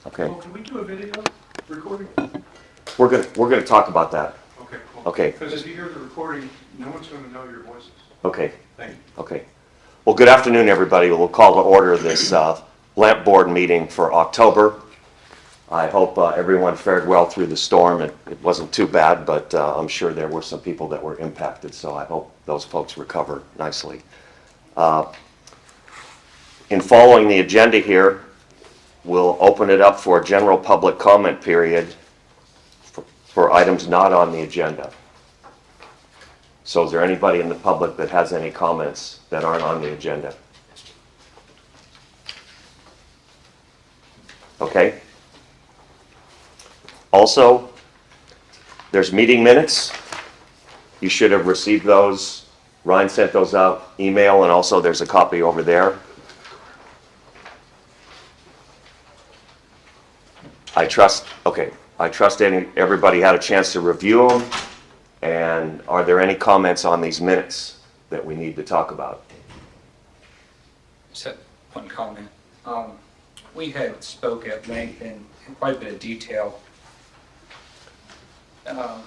Okay. Well, can we do a video recording? We're gonna talk about that. Okay, cool. Okay. Because if you hear the recording, no one's going to know your voices. Okay. Thank you. Okay. Well, good afternoon, everybody. We'll call to order this Lamp Board meeting for October. I hope everyone fared well through the storm. It wasn't too bad, but I'm sure there were some people that were impacted, so I hope those folks recover nicely. In following the agenda here, we'll open it up for a general public comment period for items not on the agenda. So is there anybody in the public that has any comments that aren't on the agenda? Okay. Also, there's meeting minutes. You should have received those. Ryan sent those out, email, and also there's a copy over there. I trust everybody had a chance to review them. And are there any comments on these minutes that we need to talk about? Just had one comment. We had spoke at length and in quite a bit of detail. I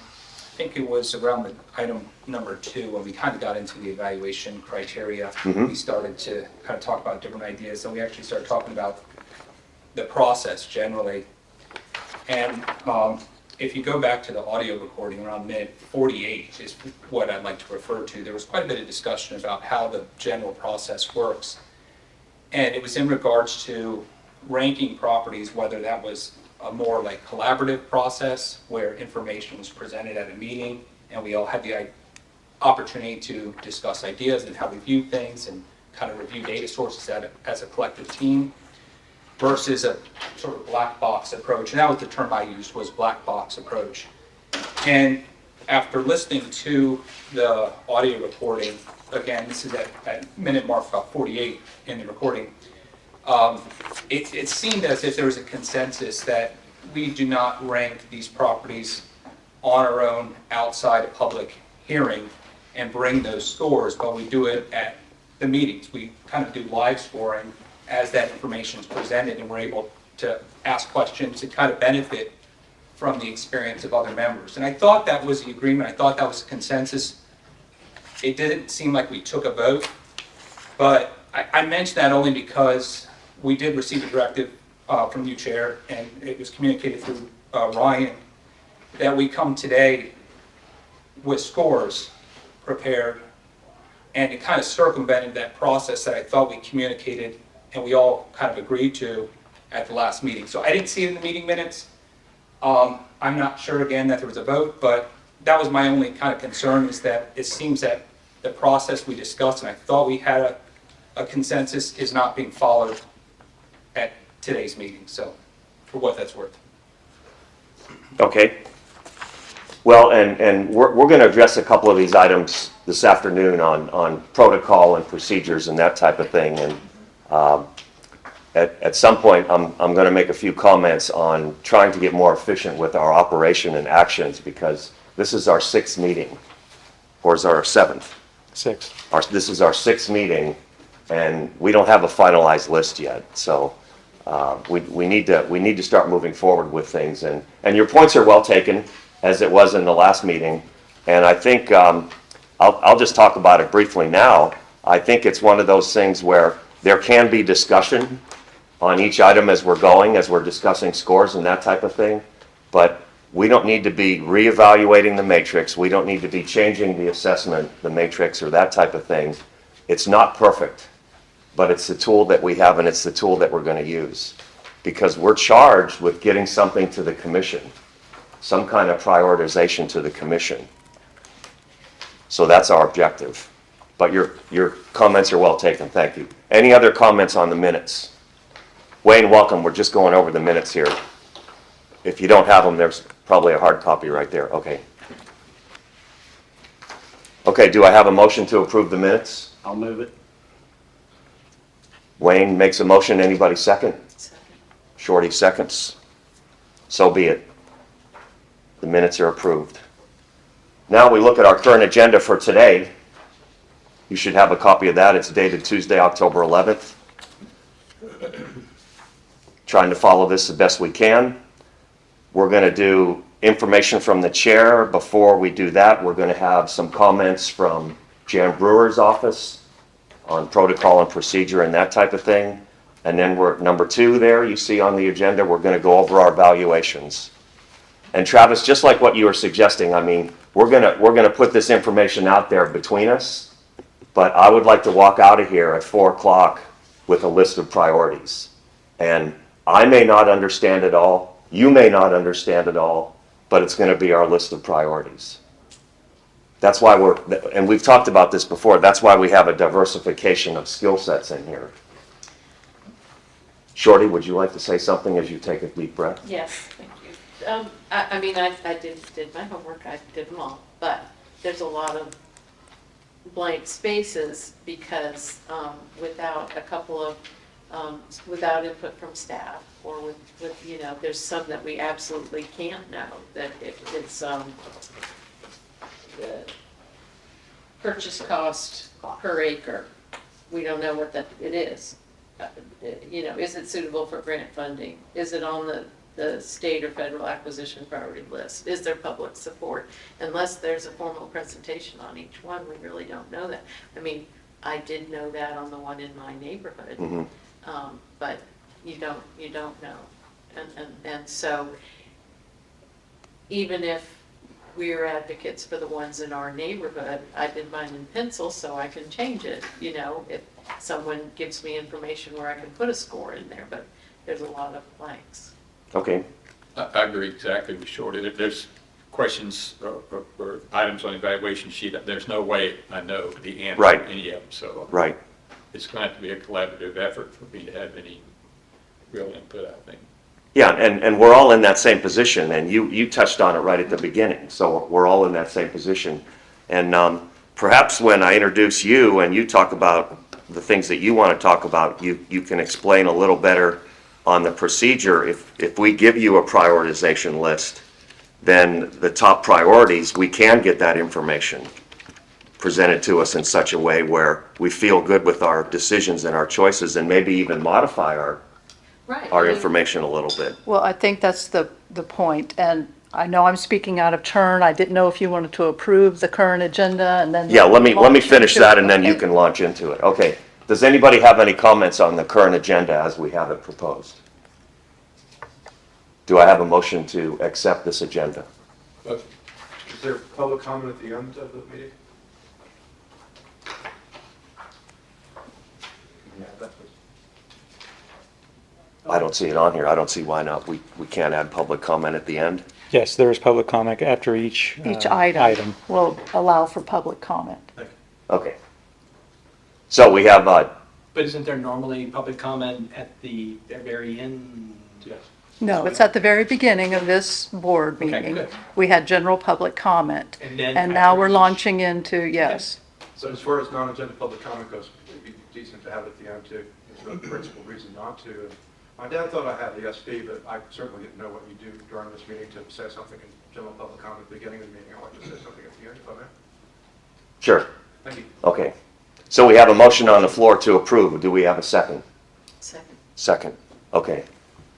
think it was around the item number 2 when we kind of got into the evaluation criteria. We started to kind of talk about different ideas, and we actually started talking about the process generally. And if you go back to the audio recording around minute 48 is what I'd like to refer to. There was quite a bit of discussion about how the general process works. And it was in regards to ranking properties, whether that was a more like collaborative process where information was presented at a meeting and we all had the opportunity to discuss ideas and how we view things and kind of review data sources as a collective team, versus a sort of black box approach. And that was the term I used, was black box approach. And after listening to the audio recording, again, this is at minute mark about 48 in the recording, it seemed as if there was a consensus that we do not rank these properties on our own outside a public hearing and bring those scores, but we do it at the meetings. We kind of do live scoring as that information is presented, and we're able to ask questions and kind of benefit from the experience of other members. And I thought that was the agreement. I thought that was the consensus. It didn't seem like we took a vote, but I mentioned that only because we did receive a directive from you, Chair, and it was communicated through Ryan, that we come today with scores prepared, and it kind of circumvented that process that I thought we communicated and we all kind of agreed to at the last meeting. So I didn't see it in the meeting minutes. I'm not sure, again, that there was a vote, but that was my only kind of concern, is that it seems that the process we discussed, and I thought we had a consensus, is not being followed at today's meeting. So for what that's worth. Okay. Well, and we're going to address a couple of these items this afternoon on protocol and procedures and that type of thing. And at some point, I'm going to make a few comments on trying to get more efficient with our operation and actions, because this is our 6th meeting, or is it our 7th? 6th. This is our 6th meeting, and we don't have a finalized list yet. So we need to start moving forward with things. And your points are well taken, as it was in the last meeting. And I think I'll just talk about it briefly now. I think it's one of those things where there can be discussion on each item as we're discussing scores and that type of thing. But we don't need to be reevaluating the matrix. We don't need to be changing the assessment, the matrix, or that type of thing. It's not perfect, but it's the tool that we have, and it's the tool that we're going to use, because we're charged with getting something to the commission, some kind of prioritization to the commission. So that's our objective. But your comments are well taken. Thank you. Any other comments on the minutes? Wayne, welcome. We're just going over the minutes here. If you don't have them, there's probably a hard copy right there. Okay. Okay, do I have a motion to approve the minutes? I'll move it. Wayne makes a motion. Anybody second? Shorty seconds. So be it. The minutes are approved. Now we look at our current agenda for today. You should have a copy of that. It's dated Tuesday, October 11th. trying to follow this the best we can. We're going to do information from the chair. Before we do that, we're going to have some comments from Jan Brewer's office on protocol and procedure and that type of thing. And then we're number 2 there, you see on the agenda, we're going to go over our valuations. And Travis, just like what you were suggesting, I mean, we're going to put this information out there between us, but I would like to walk out of here at 4 o'clock with a list of priorities. And I may not understand it all, you may not understand it all, but it's going to be our list of priorities. That's why and we've talked about this before, that's why we have a diversification of skill sets in here. Shorty, would you like to say something as you take a deep breath? Yes, thank you. I mean, I did my homework, I did them all, but there's a lot of blank spaces because without a couple of, without input from staff or with, you know, there's some that we absolutely can't know, that it's the purchase cost per acre. We don't know what it is. You know, is it suitable for grant funding? Is it on the state or federal acquisition priority list? Is there public support? Unless there's a formal presentation on each one, we really don't know that. I mean, I did know that on the one in my neighborhood, but you don't know. And so even if we're advocates for the ones in our neighborhood, I did mine in pencil so I can change it, you know, if someone gives me information where I can put a score in there, but there's a lot of blanks. Okay. I agree exactly with Shorty. If there's questions or items on the evaluation sheet, there's no way I know the answer Right. to any of them. So Right. it's going to have to be a collaborative effort for me to have any real input, I think. Yeah, and we're all in that same position, and you touched on it right at the beginning, so we're all in that same position. And perhaps when I introduce you and you talk about the things that you want to talk about, you can explain a little better on the procedure. If we give you a prioritization list, then the top priorities, we can get that information presented to us in such a way where we feel good with our decisions and our choices and maybe even modify our Right. information a little bit. Well, I think that's the point, and I know I'm speaking out of turn. I didn't know if you wanted to approve the current agenda and then. Yeah, let me launch finish into it. that and then you Okay. can launch into it. Okay. Does anybody have any comments on the current agenda as we have it proposed? Do I have a motion to accept this agenda? Is there public comment at the end of the meeting? I don't see it on here. I don't see why not. We can't add public comment at the end. Yes, there is public comment after each Item will allow for public comment. Okay. So we have, But isn't there normally public comment at the very end? Yes. No, it's at the very beginning of this board Okay, meeting. good. We had general public comment, And then and now after we're each- launching into, yes. So as far as non-agenda public comment goes, it'd be decent to have it at the end too. There's no principal reason not to. And my dad thought I had the SP, but I certainly didn't know what you do during this meeting to say something in general public comment at the beginning of the meeting. I'd like to say something at the end, if I may. sure. Thank you. Okay. So we have a motion on the floor to approve. Do we have a second? Second. Second. Okay.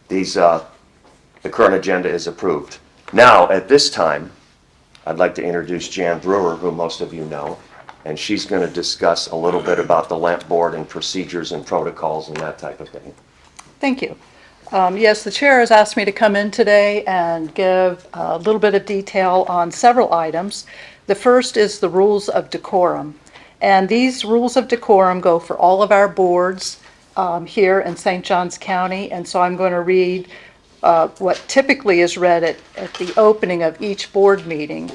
The current agenda is approved. Now, at this time, I'd like to introduce Jan Brewer, who most of you know, and she's going to discuss a little bit about the LAMP board and procedures and protocols and that type of thing. Thank you. Yes, the chair has asked me to come in today and give a little bit of detail on several items. The first is the rules of decorum. And these rules of decorum go for all of our boards here in St. Johns County. And so I'm going to read what typically is read at the opening of each board meeting.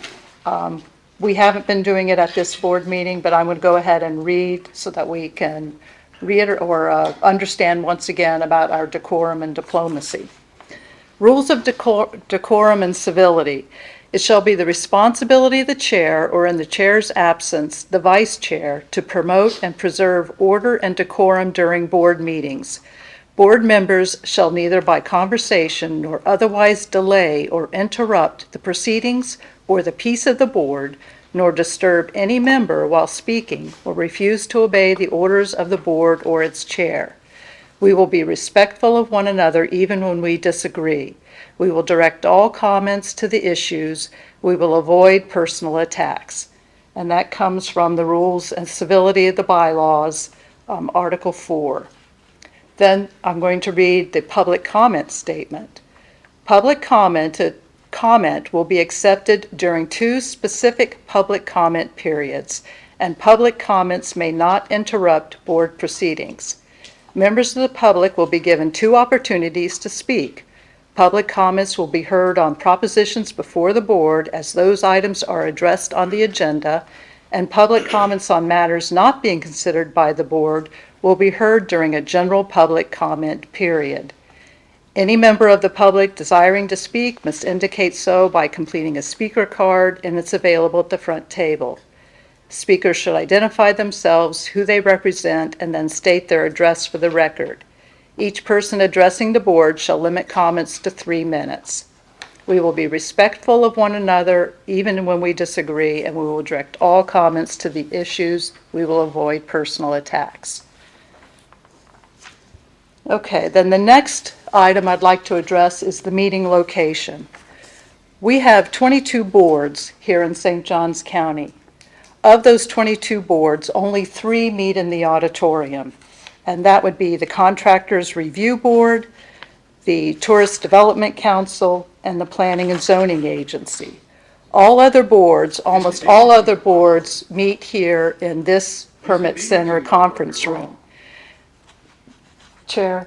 We haven't been doing it at this board meeting, but I'm going to go ahead and read so that we can understand once again about our decorum and diplomacy. Rules of decorum and civility. It shall be the responsibility of the chair, or in the chair's absence, the vice chair, to promote and preserve order and decorum during board meetings. Board members shall neither by conversation nor otherwise delay or interrupt the proceedings or the peace of the board, nor disturb any member while speaking, or refuse to obey the orders of the board or its chair. We will be respectful of one another even when we disagree. We will direct all comments to the issues. We will avoid personal attacks. And that comes from the Rules and Civility of the Bylaws, Article 4. Then I'm going to read the public comment statement. Public comment will be accepted during 2 specific public comment periods, and public comments may not interrupt board proceedings. Members of the public will be given 2 opportunities to speak. Public comments will be heard on propositions before the board as those items are addressed on the agenda, and public comments on matters not being considered by the board will be heard during a general public comment period. Any member of the public desiring to speak must indicate so by completing a speaker card, and it's available at the front table. Speakers should identify themselves, who they represent, and then state their address for the record. Each person addressing the board shall limit comments to 3 minutes. We will be respectful of one another even when we disagree, and we will direct all comments to the issues. We will avoid personal attacks. Okay, then the next item I'd like to address is the meeting location. We have 22 boards here in St. Johns County. Of those 22 boards, only 3 meet in the auditorium, and that would be the Contractors Review Board, the Tourist Development Council, and the Planning and Zoning Agency. All other boards, almost all other boards, meet here in this Permit Center conference room. Chair,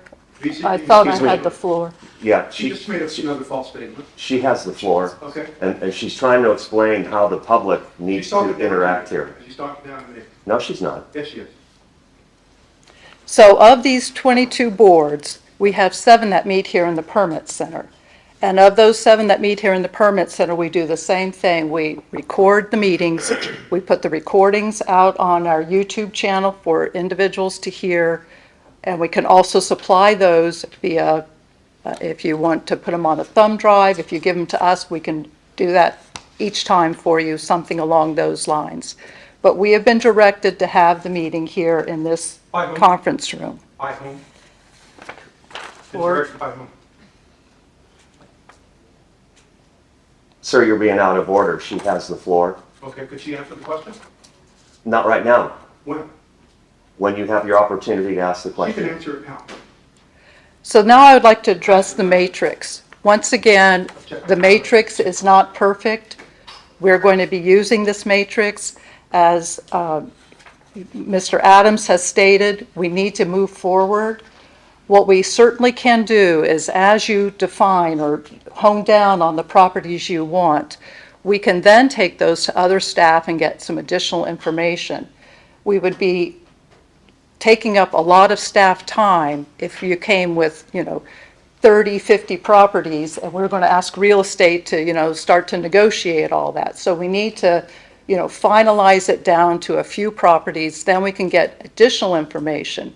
I thought I had the floor. Yeah, She just made another false statement. she has the floor, Okay. and she's trying to explain how the public needs She's to talking down interact to me. here. She's talking down to me. No, she's not. Yes, she is. So of these 22 boards, we have 7 that meet here in the Permit Center. And of those 7 that meet here in the Permit Center, we do the same thing. We record the meetings. We put the recordings out on our YouTube channel for individuals to hear. And we can also supply those via, if you want to put them on a thumb drive, if you give them to us, we can do that each time for you, something along those lines. But we have been directed to have the meeting here in this By whom? conference room. By whom? Been Or- directed by whom? Sir, you're being out of order. She has the floor. Okay, could she answer the question? Not right now. When? You have your opportunity to ask the She can question. answer it now. So now I would like to address the matrix. Once again, the matrix is not perfect. We're going to be using this matrix. As Mr. Adams has stated, we need to move forward. What we certainly can do is, as you define or hone down on the properties you want, we can then take those to other staff and get some additional information. We would be taking up a lot of staff time if you came with, 30, 50 properties, and we're going to ask real estate to, start to negotiate all that. So we need to, finalize it down to a few properties, then we can get additional information.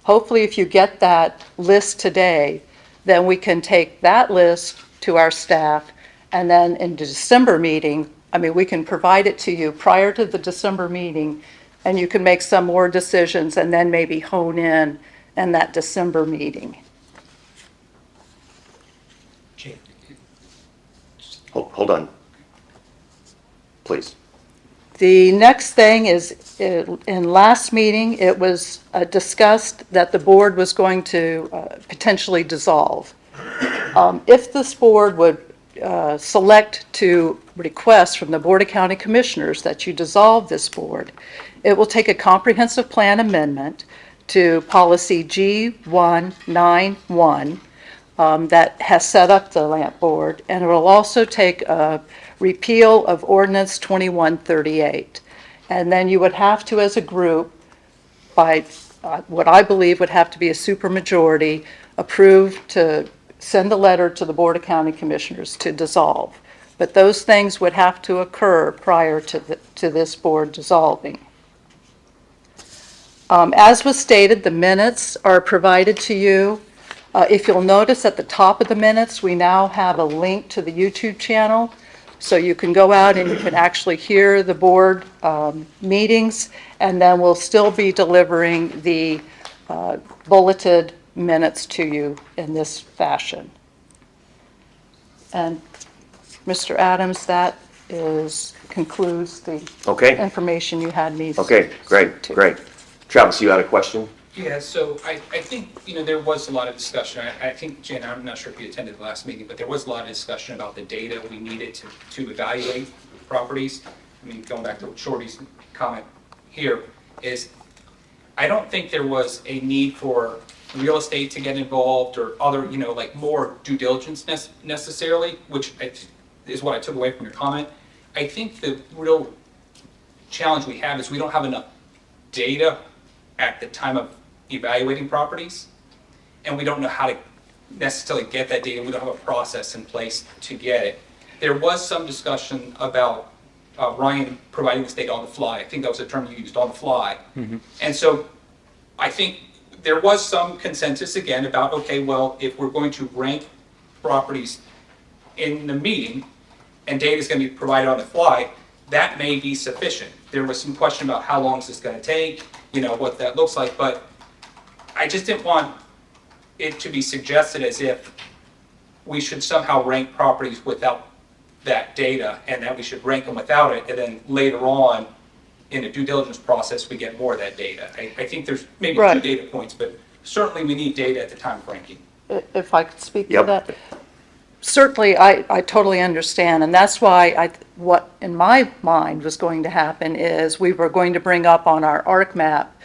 Hopefully, if you get that list today, then we can take that list to our staff, and then in the December meeting, we can provide it to you prior to the December meeting, and you can make some more decisions and then maybe hone in that December meeting. Hold on. Please. The next thing is, in last meeting, it was discussed that the board was going to potentially dissolve. If this board would select to request from the Board of County Commissioners that you dissolve this board, it will take a comprehensive plan amendment to policy G191 that has set up the LAMP board, and it will also take a repeal of ordinance 2138. And then you would have to, as a group, by what I believe would have to be a supermajority, approve to send a letter to the Board of County Commissioners to dissolve. But those things would have to occur prior to this board dissolving. As was stated, the minutes are provided to you. If you'll notice at the top of the minutes, we now have a link to the YouTube channel. So you can go out and you can actually hear the board meetings, and then we'll still be delivering the bulleted minutes to you in this fashion. And Mr. Adams, that concludes the Okay, information you had me. okay, great, to. great. Travis, you had a question? Yeah, so I think, there was a lot of discussion. I think, Jen, I'm not sure if you attended the last meeting, but there was a lot of discussion about the data we needed to evaluate properties. I mean, going back to Shorty's comment here, is I don't think there was a need for real estate to get involved or other, like more due diligence necessarily, which is what I took away from your comment. I think the real challenge we have is we don't have enough data at the time of evaluating properties, and we don't know how to necessarily get that data. We don't have a process in place to get it. There was some discussion about Ryan providing this data on the fly. I think that was the term you used, on the fly. And so I think there was some consensus again about, okay, well, if we're going to rank properties in the meeting and data is going to be provided on the fly, that may be sufficient. There was some question about how long is this going to take, what that looks like, but I just didn't want it to be suggested as if we should somehow rank properties without that data and that we should rank them without it, and then later on in a due diligence process we get more of that data. I think there's maybe Right. 2 data points, but certainly we need data at the time of ranking. If I could speak to Yep. that. Certainly, I totally understand, and that's why what in my mind was going to happen is we were going to bring up on our ARC map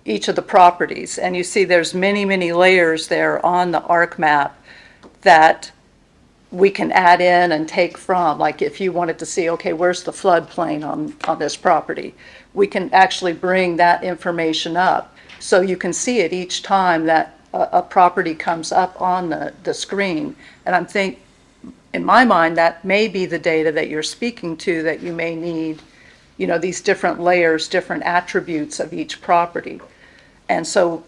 each of the properties, and you see there's many, many layers there on the ARC map that we can add in and take from. Like if you wanted to see, okay, where's the floodplain on this property? We can actually bring that information up, so you can see it each time that a property comes up on the screen. And I'm think, in my mind, that may be the data that you're speaking to, that you may need, these different layers, different attributes of each property. And so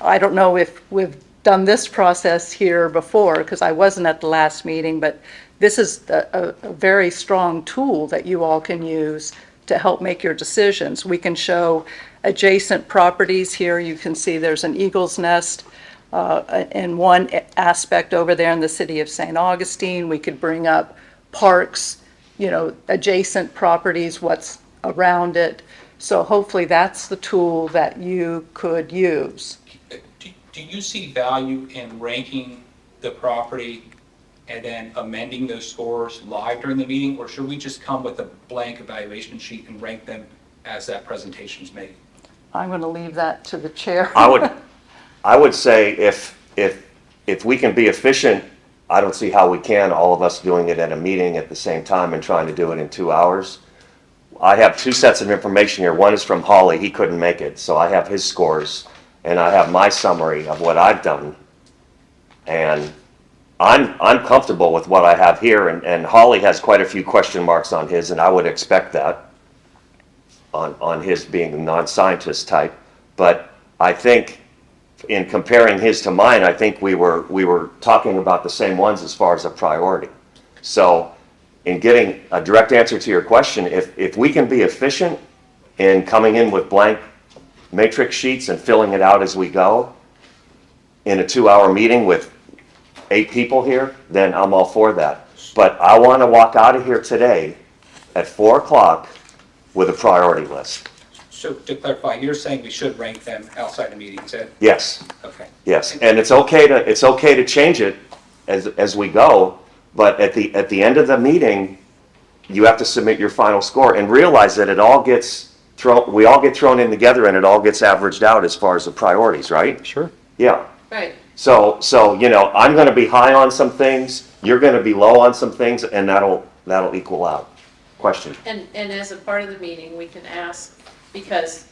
I don't know if we've done this process here before, because I wasn't at the last meeting, but this is a very strong tool that you all can use to help make your decisions. We can show adjacent properties here. You can see there's an eagle's nest in one aspect over there in the city of St. Augustine. We could bring up parks, adjacent properties, what's around it. So hopefully that's the tool that you could use. Do you see value in ranking the property and then amending those scores live during the meeting, or should we just come with a blank evaluation sheet and rank them as that presentation is made? I'm going to leave that to the chair. I would say if we can be efficient, I don't see how we can, all of us doing it at a meeting at the same time and trying to do it in 2 hours. I have 2 sets of information here. One is from Holly, he couldn't make it, so I have his scores, and I have my summary of what I've done. And I'm comfortable with what I have here, and Holly has quite a few question marks on his, and I would expect that on his being a non-scientist type. But I think in comparing his to mine, I think we were talking about the same ones as far as a priority. So in getting a direct answer to your question, if we can be efficient in coming in with blank matrix sheets and filling it out as we go in a 2-hour meeting with 8 people here, then I'm all for that. But I want to walk out of here today at 4 o'clock with a priority list. So to clarify, you're saying we should rank them outside the meeting, is that? Yes, Okay. yes, and it's okay to change it as we go, but at the end of the meeting, you have to submit your final score and realize that we all get thrown in together and it all gets averaged out as far as the priorities, right? Sure. Yeah. Right. So I'm going to be high on some things, you're going to be low on some things, and that'll equal out. Question. And as a part of the meeting, we can ask, because,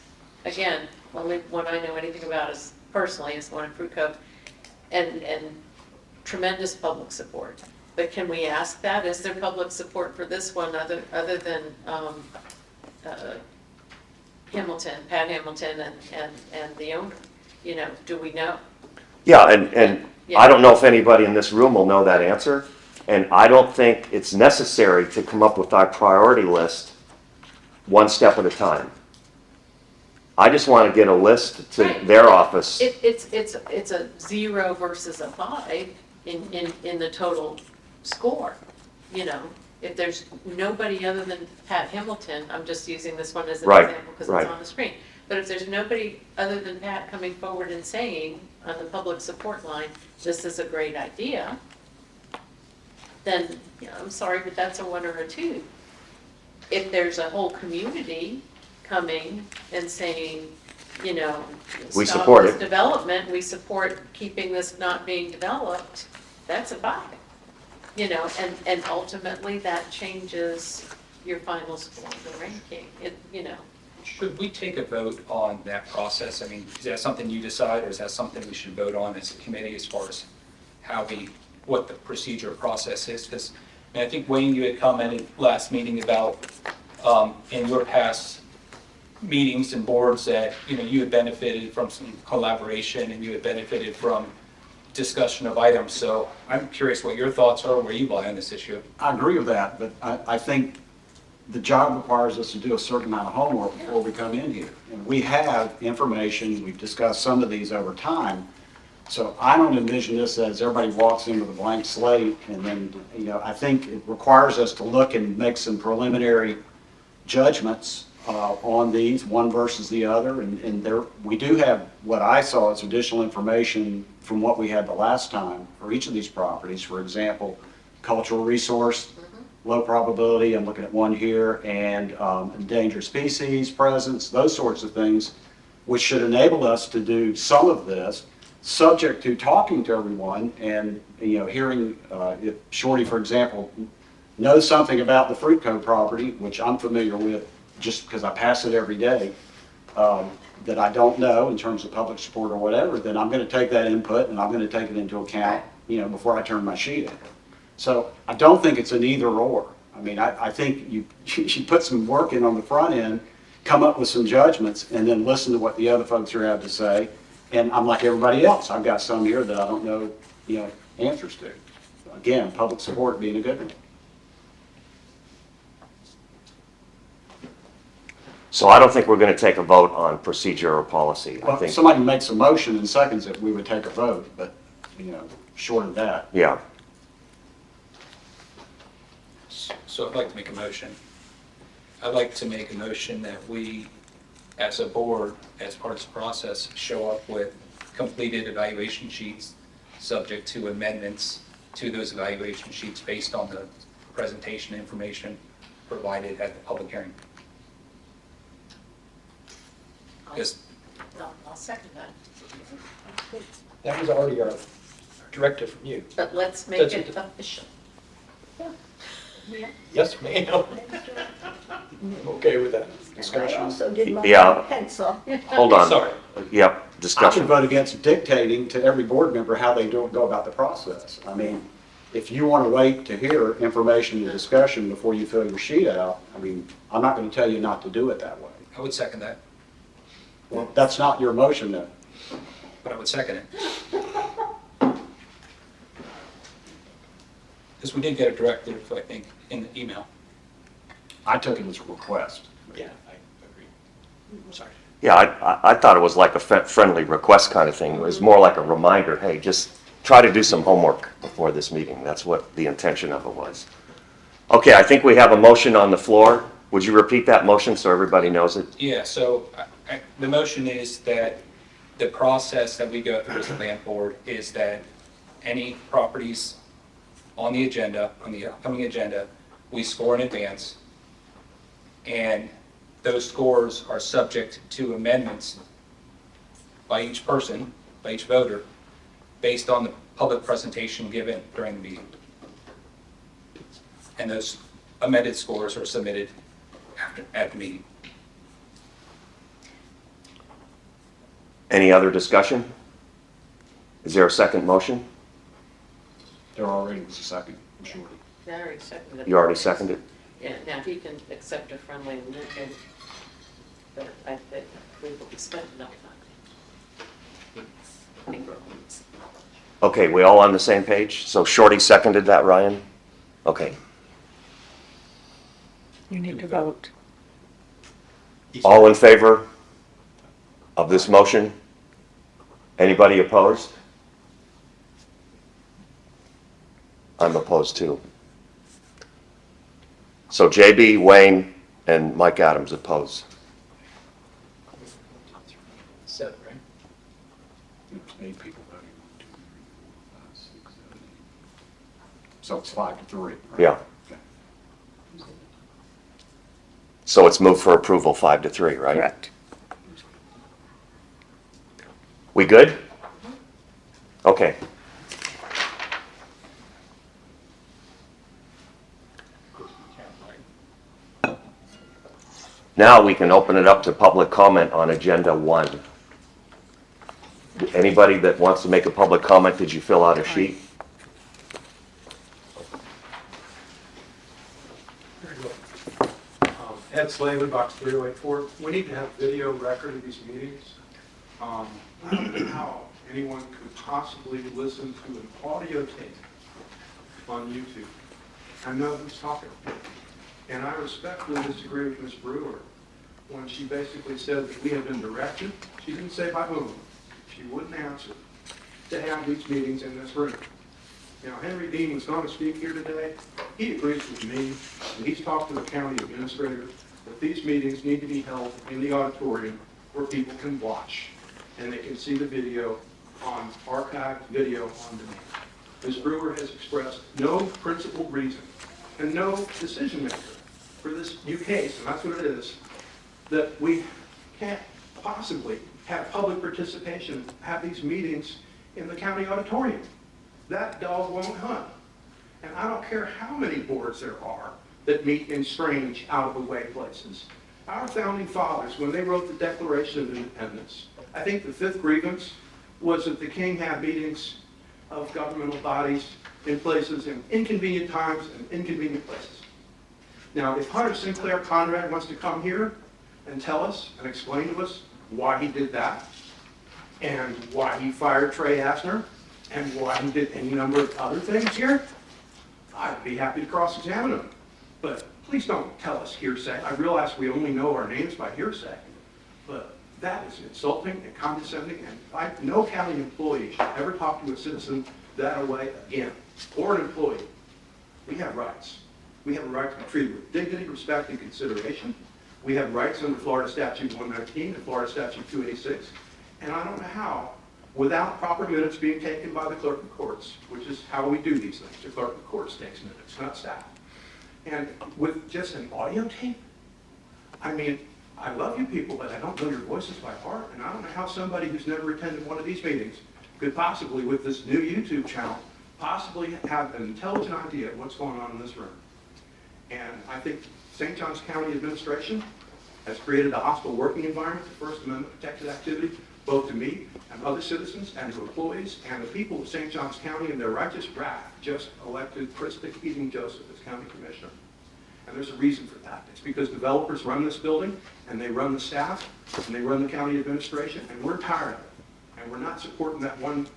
again, only one I know anything about is personally is one in Fruit Cove, and tremendous public support. But can we ask that? Is there public support for this one other than Hamilton, Pat Hamilton, and the owner? Do we know? Yeah, and I don't know if anybody in this room will know that answer, and I don't think it's necessary to come up with our priority list one step at a time. I just want to get a list to Right. their office. It's a 0 versus a 5 in the total score, you know? If there's nobody other than Pat Hamilton, I'm just using this one as an Right, example because right. it's on the screen. But if there's nobody other than Pat coming forward and saying on the public support line, this is a great idea, then, you know, I'm sorry, but that's a 1 or a 2. If there's a whole community coming and saying, you know, We stop support this it. development, we support keeping this not being developed, that's a 5. You know, and ultimately that changes your final score, the ranking, you know. Should we take a vote on that process? I mean, is that something you decide, or is that something we should vote on as a committee as far as what the procedure or process is? Because, I mean, I think, Wayne, you had commented last meeting about, in your past meetings and boards that, you know, you had benefited from some collaboration and you had benefited from discussion of items. So I'm curious what your thoughts are, where you lie on this issue. I agree with that, but I think the job requires us to do a certain amount of homework before we come in here. And we have information, we've discussed some of these over time, so I don't envision this as everybody walks in with a blank slate, and then, you know, I think it requires us to look and make some preliminary judgments on these, one versus the other, and there, we do have what I saw as additional information from what we had the last time for each of these properties. For example, cultural resource, low probability, I'm looking at one here, and endangered species presence, those sorts of things, which should enable us to do some of this, subject to talking to everyone and, you know, hearing, if Shorty, for example, knows something about the Fruit Co. property, which I'm familiar with just because I pass it every day, that I don't know in terms of public support or whatever, then I'm going to take that input and I'm going to take it into account, you know, before I turn my sheet in. So I don't think it's an either or. I mean, I think you put some work in on the front end, come up with some judgments, and then listen to what the other folks are have to say. And I'm like everybody else. I've got some here that I don't know, you know, answers to. Again, public support being a good one. So I don't think we're going to take a vote on procedure or policy. I Well, if think, somebody makes a motion and seconds it, we would take a vote, but, you know, short of that. yeah. So I'd like to make a motion. I'd like to make a motion that we, as a board, as part of this process, show up with completed evaluation sheets, subject to amendments to those evaluation sheets based on the presentation information provided at the public hearing. Because I'll second that. That was already our directive from you. But let's make That's it it. official. Yes, ma'am. I'm okay with that discussion. Also did my Yeah. pencil. Hold on. Sorry. Yep, I would discussion. vote against dictating to every board member how they go about the process. I mean, if you want to wait to hear information and discussion before you fill your sheet out, I mean, I'm not going to tell you not to do it that way. I would second that, Well, that's not your motion then. but I would second it. Because we did get a directive, I think, in the email. I took it as a request. Yeah, I agree. Sorry. Yeah, I thought it was like a friendly request kind of thing. It was more like a reminder, hey, just try to do some homework before this meeting. That's what the intention of it was. Okay, I think we have a motion on the floor. Would you repeat that motion so everybody knows it? Yeah, so the motion is that the process that we go through as a land board is that any properties on the agenda, on the upcoming agenda, we score in advance, and those scores are subject to amendments by each person, by each voter, based on the public presentation given during the meeting. And those amended scores are submitted at the meeting. Any other discussion? Is there a second motion? There already was a second, I'm sure. I already seconded it. You already seconded? Yeah, now he can accept a friendly amendment, but I think we will be spending enough time. Okay, we all on the same page? So Shorty seconded that, Ryan? Okay. You need to vote. All in favor? of this motion? Anybody opposed? I'm opposed too. So JB, Wayne, and Mike Adams oppose. 7, right? There's 8 people voting. 1, 2, 3, 4, 5, 6, 7, 8. So it's 5-3. Right? Yeah. Okay. So it's moved for approval 5-3, right? Correct. We good? Okay. Now we can open it up to public comment on Agenda 1. Anybody that wants to make a public comment, did you fill out a sheet? Very good. Ed Slavin, box 3084. We need to have video record of these meetings. I don't know how anyone could possibly listen to an audio tape on YouTube. I know who's talking. And I respectfully disagree with Ms. Brewer when she basically said that we had been directed. She didn't say by whom. She wouldn't answer to have these meetings in this room. Now, Henry Dean was going to speak here today. He agrees with me, and he's talked to the county administrator, that these meetings need to be held in the auditorium where people can watch, and they can see the video on archived video on demand. Ms. Brewer has expressed no principled reason and no decision maker for this new case, and that's what it is, that we can't possibly have public participation, have these meetings in the county auditorium. That dog won't hunt. And I don't care how many boards there are that meet in strange, out-of-the-way places. Our founding fathers, when they wrote the Declaration of Independence, I think the 5th grievance was that the king had meetings of governmental bodies in places in inconvenient times and inconvenient places. Now, if Hunter Sinclair Conrad wants to come here and tell us and explain to us why he did that, and why he fired Trey Asner, and why he did any number of other things here, I'd be happy to cross-examine him. But please don't tell us hearsay. I realize we only know our names by hearsay, but that is insulting and condescending, and no county employee should ever talk to a citizen that way again, or an employee. We have rights. We have a right to be treated with dignity, respect, and consideration. We have rights under Florida Statute 119 and Florida Statute 286. And I don't know how, without proper minutes being taken by the clerk of courts, which is how we do these things. The clerk of courts takes minutes, not staff. And with just an audio tape, I mean, I love you people, but I don't know your voices by heart. And I don't know how somebody who's never attended one of these meetings could possibly, with this new YouTube channel, possibly have an intelligent idea of what's going on in this room. And I think St. Johns County administration has created a hostile working environment to First Amendment protected activity, both to me and other citizens and to employees, and the people of St. Johns County in their righteous wrath just elected Krista Keating Joseph as county commissioner. And there's a reason for that. It's because developers run this building, and they run the staff, and they run the county administration, and we're tired of it. And we're not supporting that 1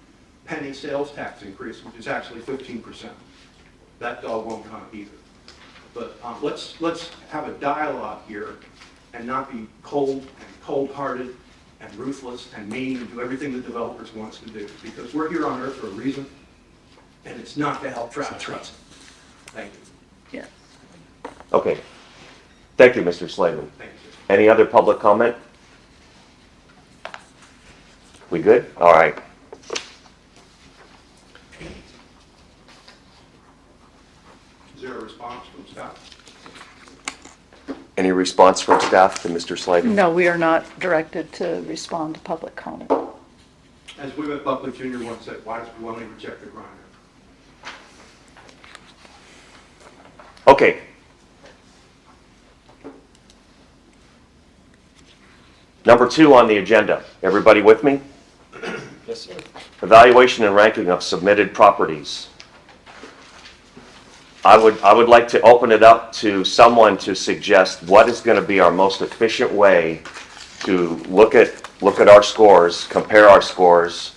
penny sales tax increase, which is actually 15%. That dog won't hunt either. But let's have a dialogue here and not be cold-hearted and ruthless and mean and do everything the developers want us to do, because we're here on earth for a reason, and it's not to help Travis Hudson. Thank you. Yeah. Okay. Thank you, Mr. Slavin. Thank you, sir. Any other public comment? We good? All right. Is there a response from staff? Any response from staff to Mr. Slavin? No, we are not directed to respond to public comment. As William Buckley Jr. once said, why does we only reject the grinder? Okay. Number 2 on the agenda. Everybody with me? Yes, sir. Evaluation and ranking of submitted properties. I would like to open it up to someone to suggest what is going to be our most efficient way to look at our scores, compare our scores,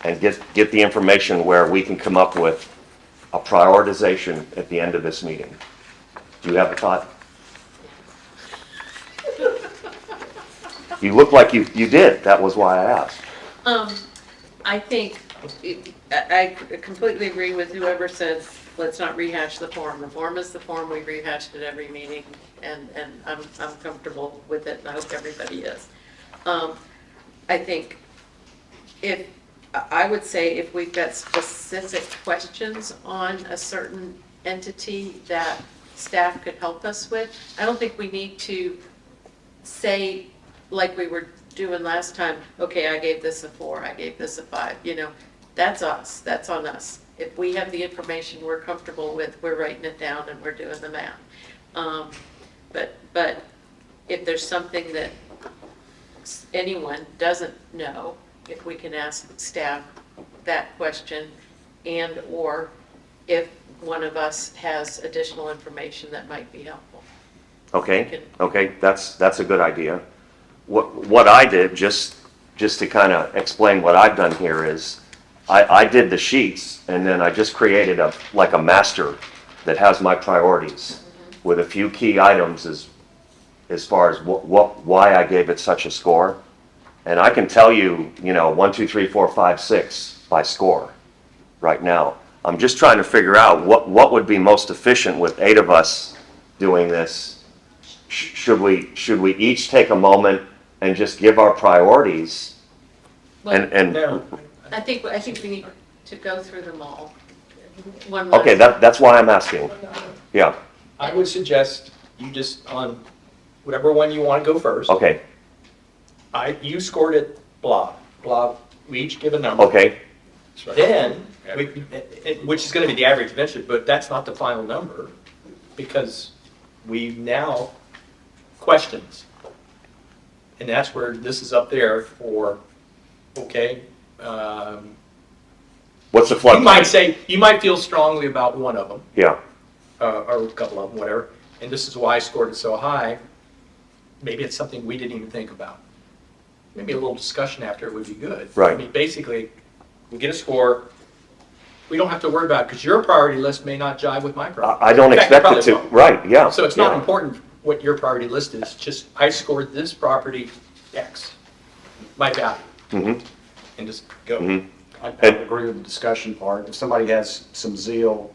and get the information where we can come up with a prioritization at the end of this meeting. Do you have a thought? You look like you did. That was why I asked. I think, I completely agree with whoever said, let's not rehash the form. The form is the form, we've rehashed at every meeting, and I'm comfortable with it, and I hope everybody is. I think I would say if we've got specific questions on a certain entity that staff could help us with, I don't think we need to say, like we were doing last time, okay, I gave this a 4, I gave this a 5, that's us, that's on us. If we have the information we're comfortable with, we're writing it down and we're doing the math. But if there's something that anyone doesn't know, if we can ask staff that question, and/or if one of us has additional information that might be helpful. Okay, okay, that's a good idea. What I did, just to kind of explain what I've done here is, I did the sheets, and then I just created a master that has my priorities with a few key items as far as why I gave it such a score. And I can tell you, 1, 2, 3, 4, 5, 6 by score right now. I'm just trying to figure out what would be most efficient with 8 of us doing this. Should we each take a moment and just give our priorities? And No, I think we need to go through them all. One okay, last- that's why I'm asking. Yeah, I would suggest you just, on whatever one you want to go first. okay, You scored it blah, blah, we each give a number. okay, Then, which is going to be the average eventually, but that's not the final number, because we now, questions. And that's where this is up there for, okay, what's the you flood? might say, you might feel strongly about one of them, Yeah, or a couple of them, whatever, and this is why I scored it so high. Maybe it's something we didn't even think about. Maybe a little discussion after it would be good. Right. I mean, basically, we get a score, we don't have to worry about it, because your priority list may not jive with my priority. I don't In fact, it expect it probably to, won't. right, yeah. So it's not yeah. important what your priority list is, just I scored this property X, my value, Mhm. and just go. Mhm. I agree with the discussion part. If somebody has some zeal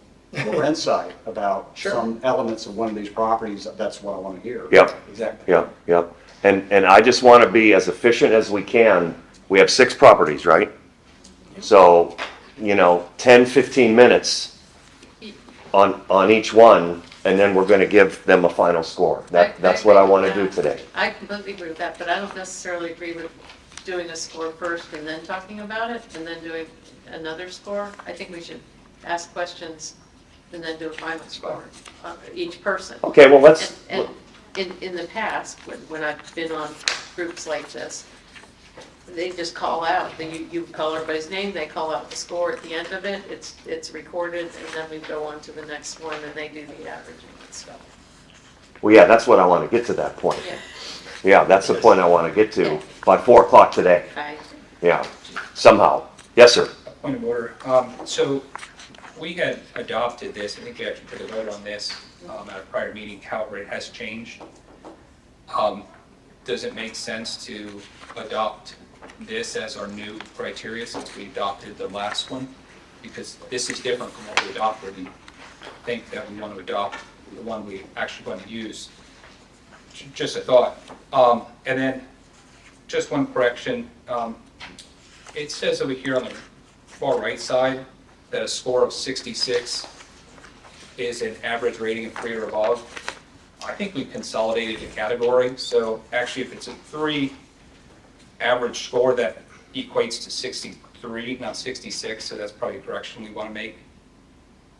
or insight about Sure. some elements of one of these properties, that's what I want to hear. Yep, Exactly. yep, yep. And I just want to be as efficient as we can. We have 6 properties, right? So, 10, 15 minutes on each one, and then we're going to give them a final score. That's what I want to do today. I completely agree with that, but I don't necessarily agree with doing a score first and then talking about it, and then doing another score. I think we should ask questions and then do a final score on each person. Okay, well, let's, And in the past, when I've been on groups like this, they just call out, you call everybody's name, they call out the score at the end of it, it's recorded, and then we go on to the next one, and they do the averaging and stuff. well, yeah, that's what I want to get to that point. Yeah, Yeah, that's the point I want to get to Yeah. by 4 o'clock today. Yeah, somehow. Yes, sir. Point of order. So we had adopted this, I think we actually took a vote on this at a prior meeting, however, it has changed. Does it make sense to adopt this as our new criteria since we adopted the last one? Because this is different from what we adopted, and I think that we want to adopt the one we actually want to use. Just a thought. And then, just one correction. It says over here on the far right side that a score of 66 is an average rating of 3 or above. I think we consolidated the category, so actually if it's a 3 average score, that equates to 63, not 66, so that's probably a correction we want to make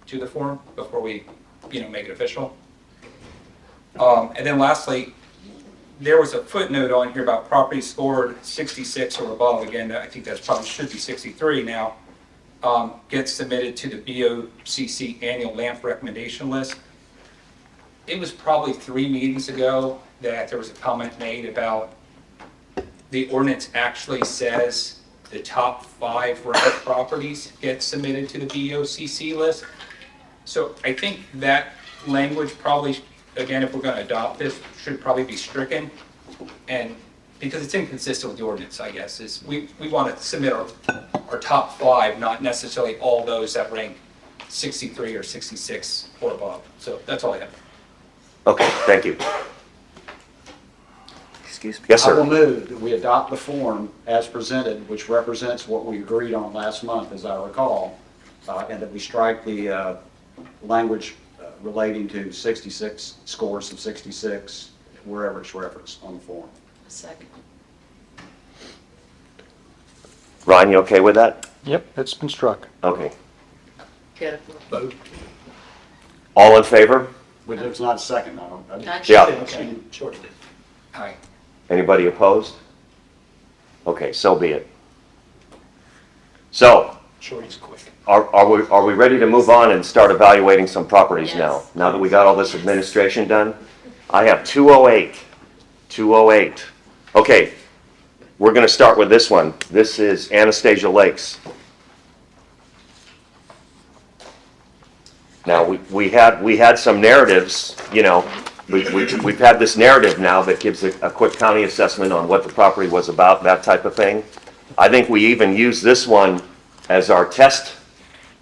to the form before we, make it official. And then lastly, there was a footnote on here about property scored 66 or above. Again, I think that probably should be 63 now. Gets submitted to the BOCC annual LAMP recommendation list. It was probably 3 meetings ago that there was a comment made about the ordinance actually says the top 5 rental properties get submitted to the BOCC list. So I think that language probably, again, if we're going to adopt this, should probably be stricken. And because it's inconsistent with the ordinance, I guess, is we want to submit our top 5, not necessarily all those that rank 63 or 66 or above. So that's all I have. Okay, thank you. Excuse me. Yes, I will sir. move that we adopt the form as presented, which represents what we agreed on last month, as I recall, and that we strike the language relating to 66, scores of 66, wherever it's referenced on the form. A second. Ryan, you okay with that? Yep, it's been struck. Okay. Get it. Vote. All in favor? But there's not a second, I don't. Not Yeah. sure. Okay, Shorty did. Aye. Anybody opposed? Okay, so be it. So, Shorty's quick. are we ready to move on and start evaluating some properties now? Yes. Now that we got all this administration done? I have 208. 208. Okay, we're going to start with this one. This is Anastasia Lakes. Now, we had some narratives, you know, we've had this narrative now that gives a quick county assessment on what the property was about, that type of thing. I think we even used this one as our test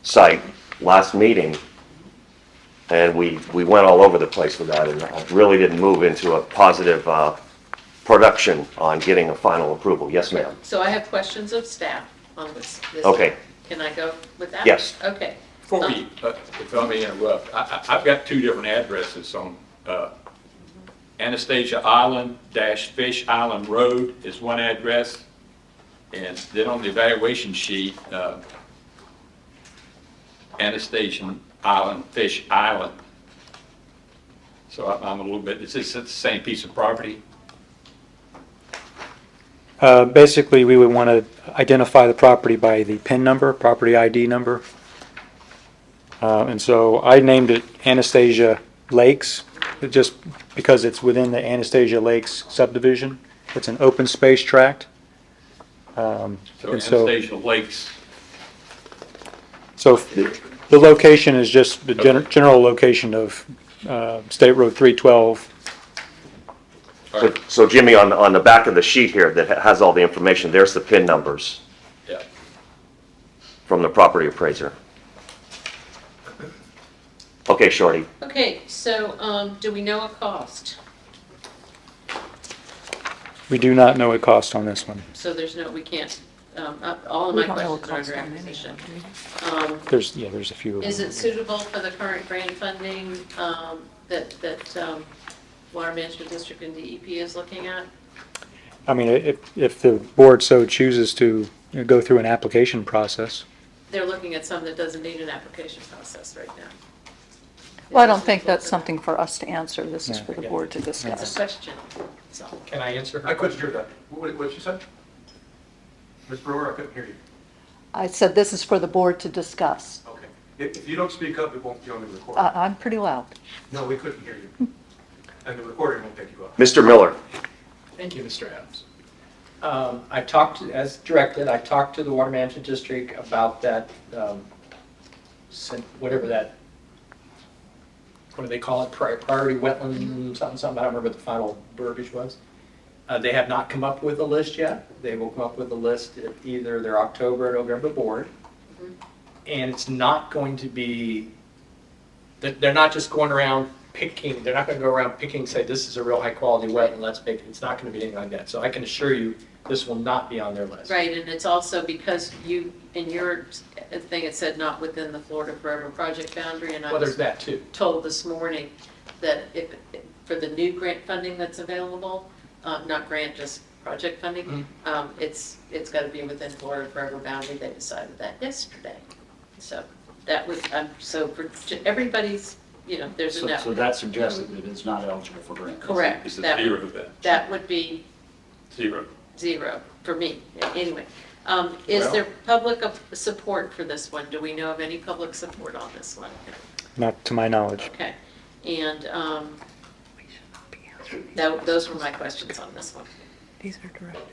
site last meeting. And we went all over the place with that and really didn't move into a positive production on getting a final approval. Yes, ma'am. So I have questions of staff on this. Okay. Can I go with that? Yes. Okay. Before we, if I may interrupt, I've got 2 different addresses on Anastasia Island dash Fish Island Road is one address. And then on the evaluation sheet, Anastasia Island, Fish Island. So I'm a little bit, is this the same piece of property? Basically, we would want to identify the property by the PIN number, property ID number. And so I named it Anastasia Lakes, just because it's within the Anastasia Lakes subdivision. It's an open space tract. So And so- Anastasia Lakes, So the location is just the general location of State Road 312. So Jimmy, on the back of the sheet here that has all the information, there's the PIN numbers yeah. from the property appraiser. Okay, Shorty. Okay, so, do we know a cost? We do not know a cost on this one. So there's no, we can't, all of We my don't know what questions are cost under on any of acquisition. them, do we? There's a few of them. Is it suitable for the current grant funding, that, Water Management District and DEP is looking at? I mean, if the board so chooses to go through an application process. They're looking at some that doesn't need an application process right now. Well, I don't think that's something for us to answer. This is Yeah. for the board to It's a discuss. question, so. Can I answer her? I couldn't hear that. What did you say? Ms. Brewer, I couldn't hear you. I said this is for the board to discuss. Okay. If you don't speak up, it won't be on the recording. I'm pretty loud. No, we couldn't hear you. And the recording won't pick you up. Mr. Miller. Thank you, Mr. Adams. I talked, as directed, I talked to the Water Management District about that, whatever that, what do they call it, priority wetland, something, I don't remember what the final verbiage was. They have not come up with a list yet. They will come up with a list at either their October or November board. And it's not going to be, they're not just going around picking, they're not going to go around picking, say, this is a real high-quality wetland, let's make it. It's not going to be anything like that. So I can assure you, this will not be on their list. Right, and it's also because you, in your thing, it said not within the Florida Forever project boundary, and I Well, there's was that too. told this morning that if, for the new grant funding that's available, not grant, just project funding, it's got to be within Florida Forever boundary. They decided that yesterday. So that was, so for everybody's, you know, there's a So no. that suggests that it is not eligible for grant. Correct. It's a That- 0 then, That would be 0. zero for me, anyway. Is there public support for this one? Do we know of any public support on this one? Not to my knowledge. Okay, and those were my questions on this one. These are directed.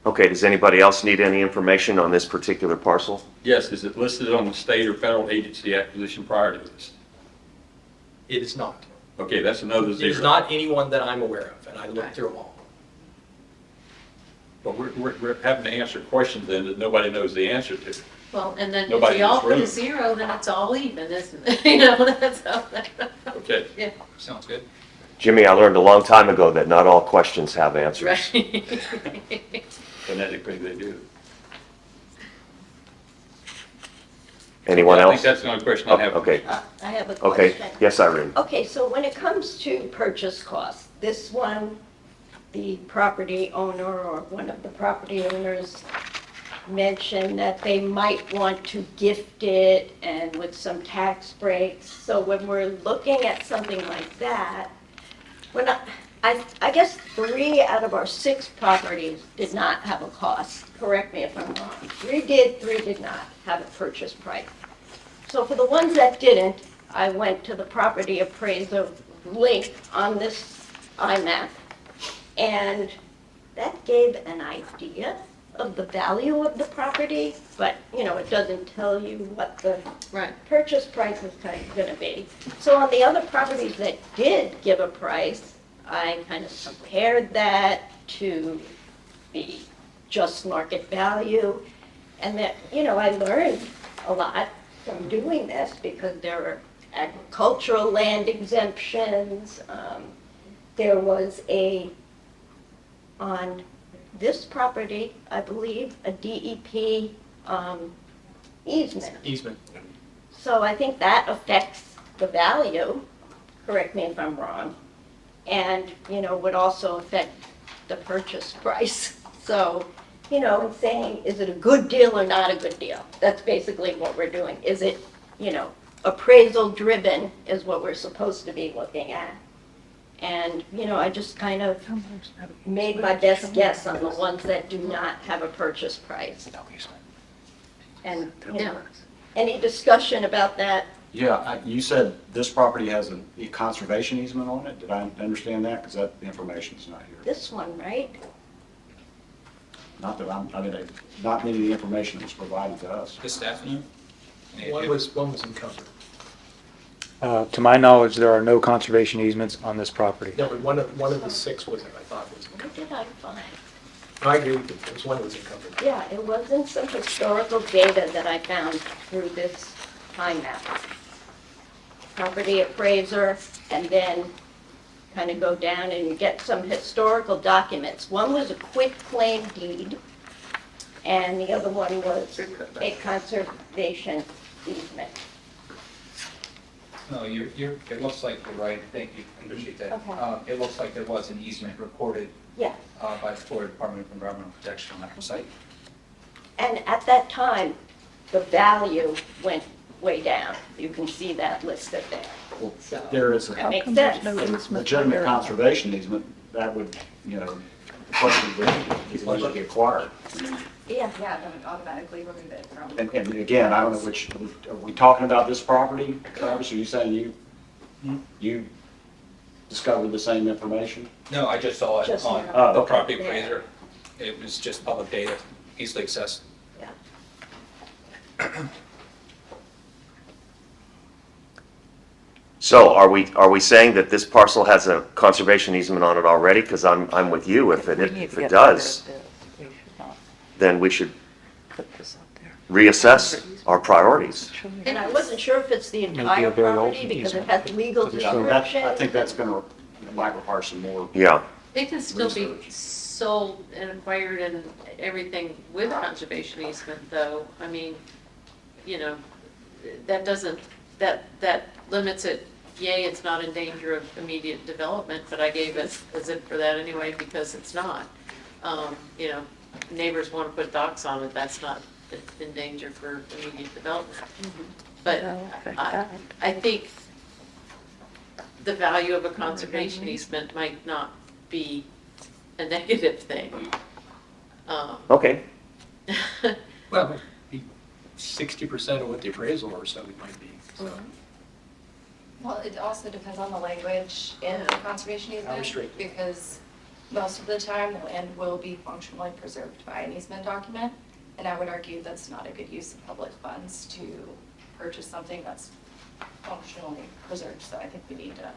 Okay, does anybody else need any information on this particular parcel? Yes, is it listed on the state or federal agency acquisition priority list? It is not. Okay, that's another There's 0. not anyone that I'm aware of. and I looked through them all. But we're having to answer questions then that nobody knows the answer to. Well, and then if Nobody we in all this put a room. 0, then it's all even, isn't it? You know, that's how that, Okay, yeah, Sounds good. Jimmy, I learned a long time ago that not all questions have answers. right. phonetically they do. Anyone I think else? that's the only question I Oh, have. okay, I have a okay. question. Yes, Irene. Okay, so when it comes to purchase costs, this one, the property owner or one of the property owners mentioned that they might want to gift it and with some tax breaks. So when we're looking at something like that, when I guess 3 out of our 6 properties did not have a cost. Correct me if I'm wrong. 3 did, 3 did not have a purchase price. So for the ones that didn't, I went to the property appraiser link on this iMac, and that gave an idea of the value of the property, but, you know, it doesn't tell you what the Right. purchase price is kind of gonna be. So on the other properties that did give a price, I kind of compared that to the just market value, and that, you know, I learned a lot from doing this because there are agricultural land exemptions. There was on this property, I believe, a DEP easement. Easement. So I think that affects the value, correct me if I'm wrong, and, you know, would also affect the purchase price. So, you know, it's saying, is it a good deal or not a good deal? That's basically what we're doing. Is it, you know, appraisal driven is what we're supposed to be looking at. And, you know, I just kind of made my best guess on the ones that do not have a purchase price. And, you know, any discussion about that? Yeah, you said this property has a conservation easement on it. Did I understand that? Because that information's not here. This one, right? Not that not any of the information that was provided to us. The staff? One was encumbered. To my knowledge, there are no conservation easements on this property. No, but one of the 6 was, I thought was What encumbered. did I find? I agree with you, there was one that was encumbered. Yeah, it wasn't some historical data that I found through this time map. Property appraiser, and then kind of go down and you get some historical documents. One was a quit claim deed, and the other one was a conservation easement. No, it looks like you're right. Thank you. Appreciate that. Okay. It looks like there was an easement recorded Yeah, by the Florida Department of Environmental Protection on that site. and at that time, the value went way down. You can see that listed there. Well, So, there is that a makes sense. legitimate conservation easement, that would, you know, the question would be acquired. Yeah, Yeah, that would automatically remove it from. And again, I don't know which, are we talking about this property, Travis? Are you saying you discovered the same information? No, I just saw it Just on now. the Okay. property appraiser. It was just public data, easily accessed. yeah. So are we saying that this parcel has a conservation easement on it already? Because I'm with you. If it does, then we should reassess our priorities. And I wasn't sure if it's the Maybe entire a very old property because it easement. has legal Yeah, description. I think that's going to, might require some more. Yeah, They can still be Research. sold and acquired and everything with conservation easement, though. I mean, you know, that doesn't, that limits it. Yay, it's not in danger of immediate development, but I gave a zip for that anyway because it's not. You know, neighbors want to put docks on it, that's not in danger for immediate development. But I think the value of a conservation easement might not be a negative thing. okay. Well, 60% of what the appraisal or so it might be, so. Well, it also depends on the language in the conservation How easement. restricted? Because most of the time, the land will be functionally preserved by an easement document. And I would argue that's not a good use of public funds to purchase something that's functionally preserved. So I think we need to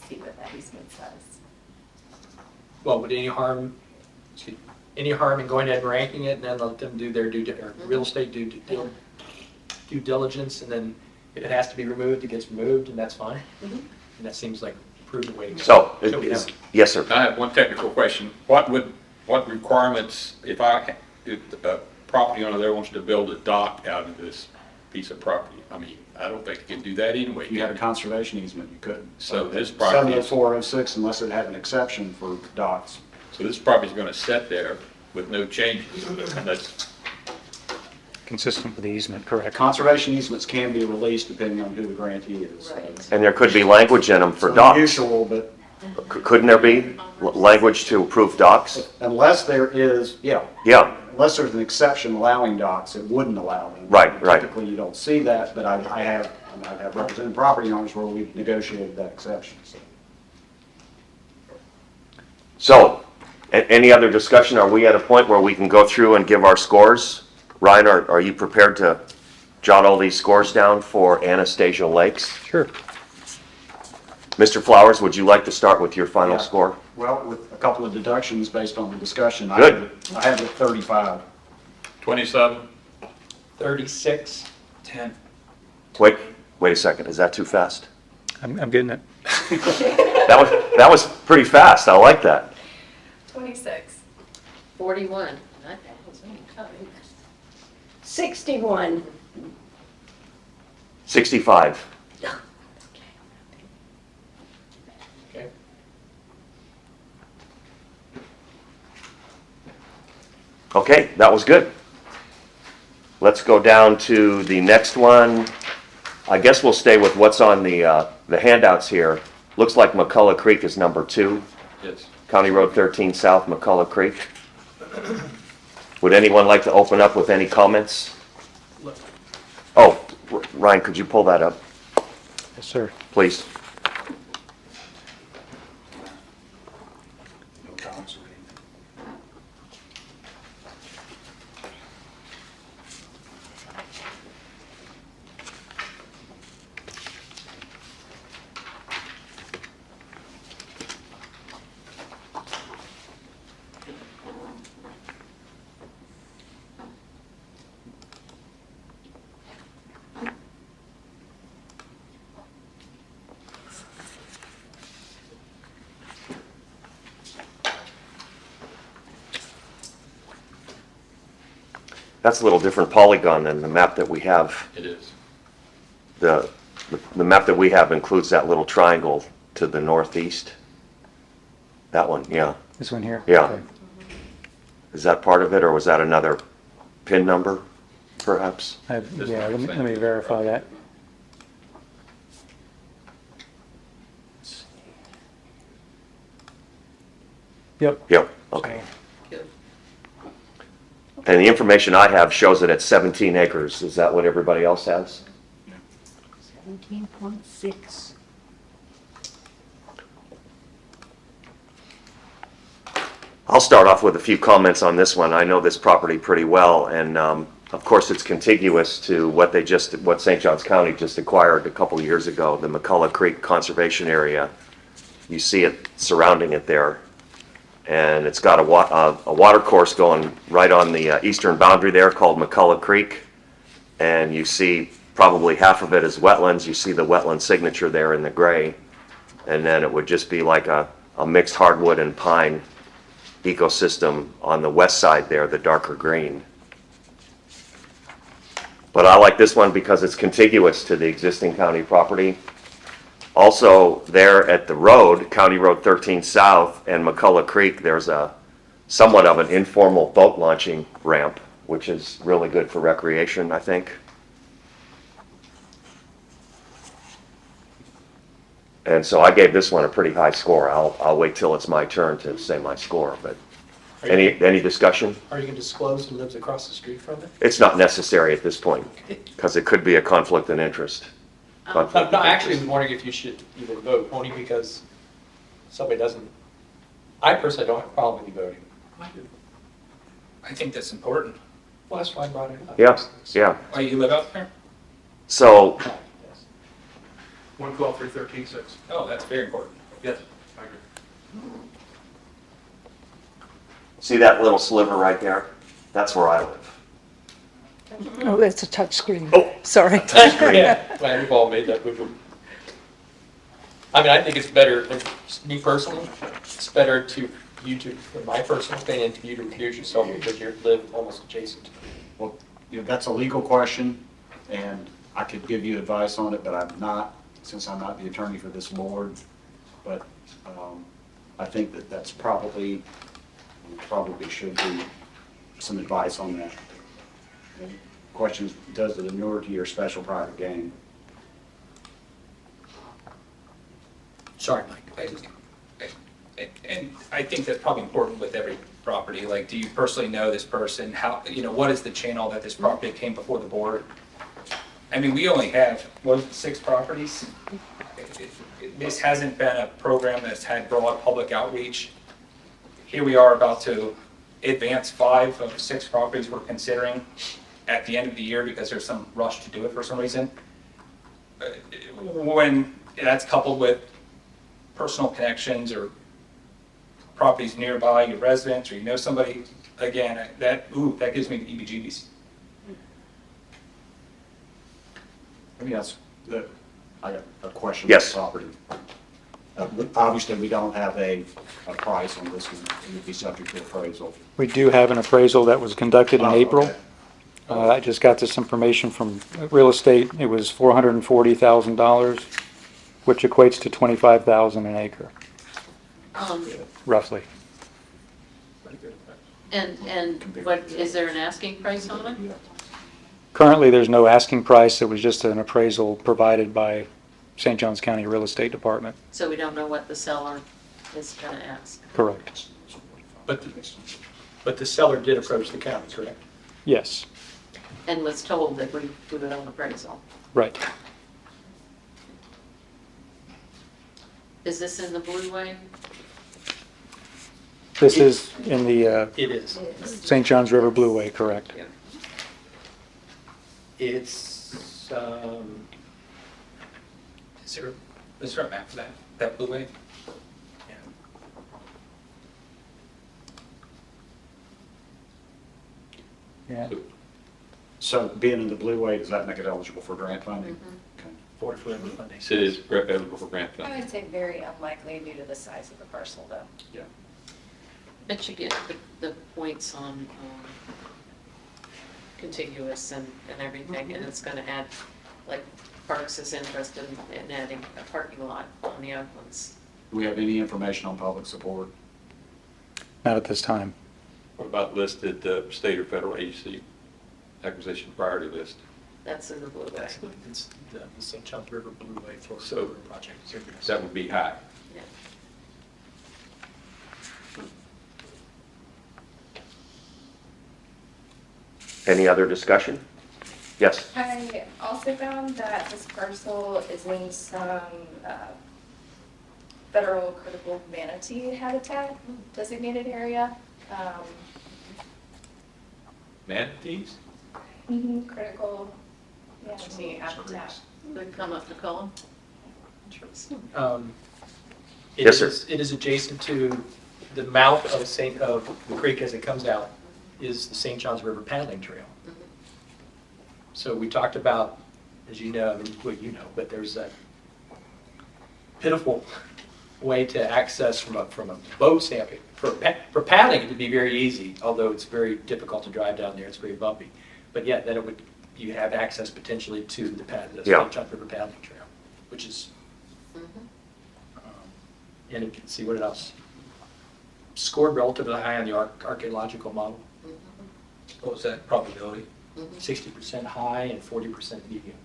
see what that easement says. Well, would any harm in going ahead and ranking it and then let them do their real estate due diligence, and then if it has to be removed, it gets removed, and that's fine? And that seems like a prudent way to go. So, we have- yes, sir. I have one technical question. What requirements, if the property owner there wants to build a dock out of this piece of property? I mean, I don't think you can do that anyway. If you had a conservation easement, you couldn't. So this property is- 70406, unless it had an exception for docks. So this property's gonna sit there with no changes, and that's, Consistent with the easement, correct. Conservation easements can be released depending on who the grantee is. Right. And there could be language in them for It's docks. unusual, but Couldn't there be language to approve docks? unless there is, yeah, Yeah, unless there's an exception allowing docks, it wouldn't allow them. Right, right. Typically, you don't see that, but I've represented property owners where we've negotiated that exception, so. so, any other discussion? Are we at a point where we can go through and give our scores? Ryan, are you prepared to jot all these scores down for Anastasia Lakes? Sure. Mr. Flowers, would you like to start with your final Yeah. score? Well, with a couple of deductions based on the discussion. Good. I have it 35. 27? 36. 10. Wait a second, is that too fast? I'm getting it. That was pretty fast, I like that. 26. 41. Not bad. 61. 65. Okay. Okay, that was good. Let's go down to the next one. I guess we'll stay with what's on the handouts here. Looks like McCullough Creek is number 2. Yes. County Road 13 South, McCullough Creek. Would anyone like to open up with any comments? Oh, Ryan, could you pull that up, Yes, sir. please? No docks or anything. That's a little different polygon than the map that we have. It is. The map that we have includes that little triangle to the northeast. That one, yeah. This one here? Yeah. Okay. Is that part of it, or was that another PIN number, perhaps? Yeah, let me verify that. Yep. Yep, okay. Good. And the information I have shows it at 17 acres. Is that what everybody else has? 17.6. I'll start off with a few comments on this one. I know this property pretty well, and of course it's contiguous to what St. Johns County just acquired a couple years ago, the McCullough Creek Conservation Area. You see it surrounding it there. And it's got a water course going right on the eastern boundary there called McCullough Creek. And you see probably half of it is wetlands. You see the wetland signature there in the gray. And then it would just be like a mixed hardwood and pine ecosystem on the west side there, the darker green. But I like this one because it's contiguous to the existing county property. Also, there at the road, County Road 13 South and McCullough Creek, there's a somewhat of an informal boat launching ramp, which is really good for recreation, I think. And so I gave this one a pretty high score. I'll wait till it's my turn to say my score, but any discussion? Are you going to disclose who lives across the street from it? It's not necessary at this point, because it could be a conflict of interest. No, actually, I'm wondering if you should even vote, only because somebody doesn't, I personally don't have a problem with you voting. I think that's important. Well, that's why I brought it up. Yeah. Why, you live out there? So, 112, 313, 6. Oh, that's very important. Yes, I agree. See that little sliver right there? That's where I live. Oh, it's a touchscreen. Oh. Sorry. Yeah, well, we've all made that move. I mean, I think it's better, me personally, it's better to you to, in my personal opinion, to you to recuse yourself because you live almost adjacent. Well, that's a legal question, and I could give you advice on it, but I'm not, since I'm not the attorney for this board. But I think that that's probably should be some advice on that. The question is, does it inure to your special private gain? Sorry, Mike. And I think that's probably important with every property, like, do you personally know this person? How, what is the channel that this property came before the board? I mean, we only have, what, 6 properties? This hasn't been a program that's had broad public outreach. Here we are about to advance 5 of 6 properties we're considering at the end of the year because there's some rush to do it for some reason. When that's coupled with personal connections or properties nearby, your residents, or somebody, again, that gives me the EBGBs. Let me ask, I got a question. Yes. On the property. Obviously, we don't have a price on this one. It would be subject to appraisal. We do have an appraisal that was conducted in Oh, April. okay. I just got this information from real estate. It was $440,000, which equates to $25,000 an acre, roughly. And what, is there an asking price on it? Currently, there's no asking price. It was just an appraisal provided by St. Johns County Real Estate Department. So we don't know what the seller is gonna ask. Correct. But the seller did approach the county, correct? Yes, And was told that we put it on appraisal. right. Is this in the Blue Way? This is in the It is. St. Johns River Blue Way, correct? It's, Is there a map for that Blue Way? Yeah. So being in the Blue Way, does that make it eligible for grant funding? Okay. for funding. It is eligible for grant I funding. would say very unlikely due to the size of the parcel, though. Yeah. But you get the points on contiguous and everything, and it's gonna add, like, Parks is interested in adding a parking lot on the Oaklands. Do we have any information on public support? Not at this time. What about listed state or federal agency acquisition priority list? That's in the Blue Way. It's the St. Johns River Blue Way for So- project. That would be high. Yeah. Any other discussion? Yes. I also found that this parcel is in some federal critical manatee habitat designated area. Manatees? Critical manatee habitat. They come up to Cullen? Yes, sir. It is adjacent to the mouth of the creek as it comes out is the St. Johns River paddling trail. So we talked about, as you know, I mean, well, you know, but there's a pitiful way to access from a boat standpoint. For paddling, it would be very easy, although it's very difficult to drive down there. It's very bumpy. But yet, then you have access potentially to the Yeah. St. Johns River paddling trail, which is, and you can see what else. Scored relatively high on the archaeological model, What was that probability? 60% high and 40% medium.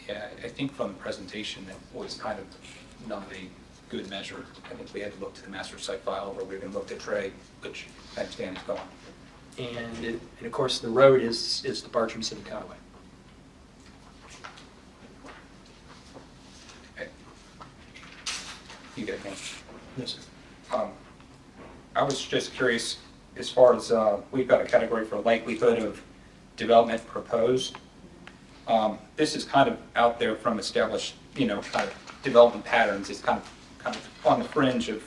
Yeah, I think from the presentation, that was kind of not a good measure. I think we had to look to the master site file, or we even looked at Trey, which I understand is gone. And of course, the road is the Bartram Civic Highway. You get it, Yes, sir. I was just curious, as far as, we've got a category for likelihood of development proposed. This is kind of out there from established, kind of development patterns. It's kind of on the fringe of,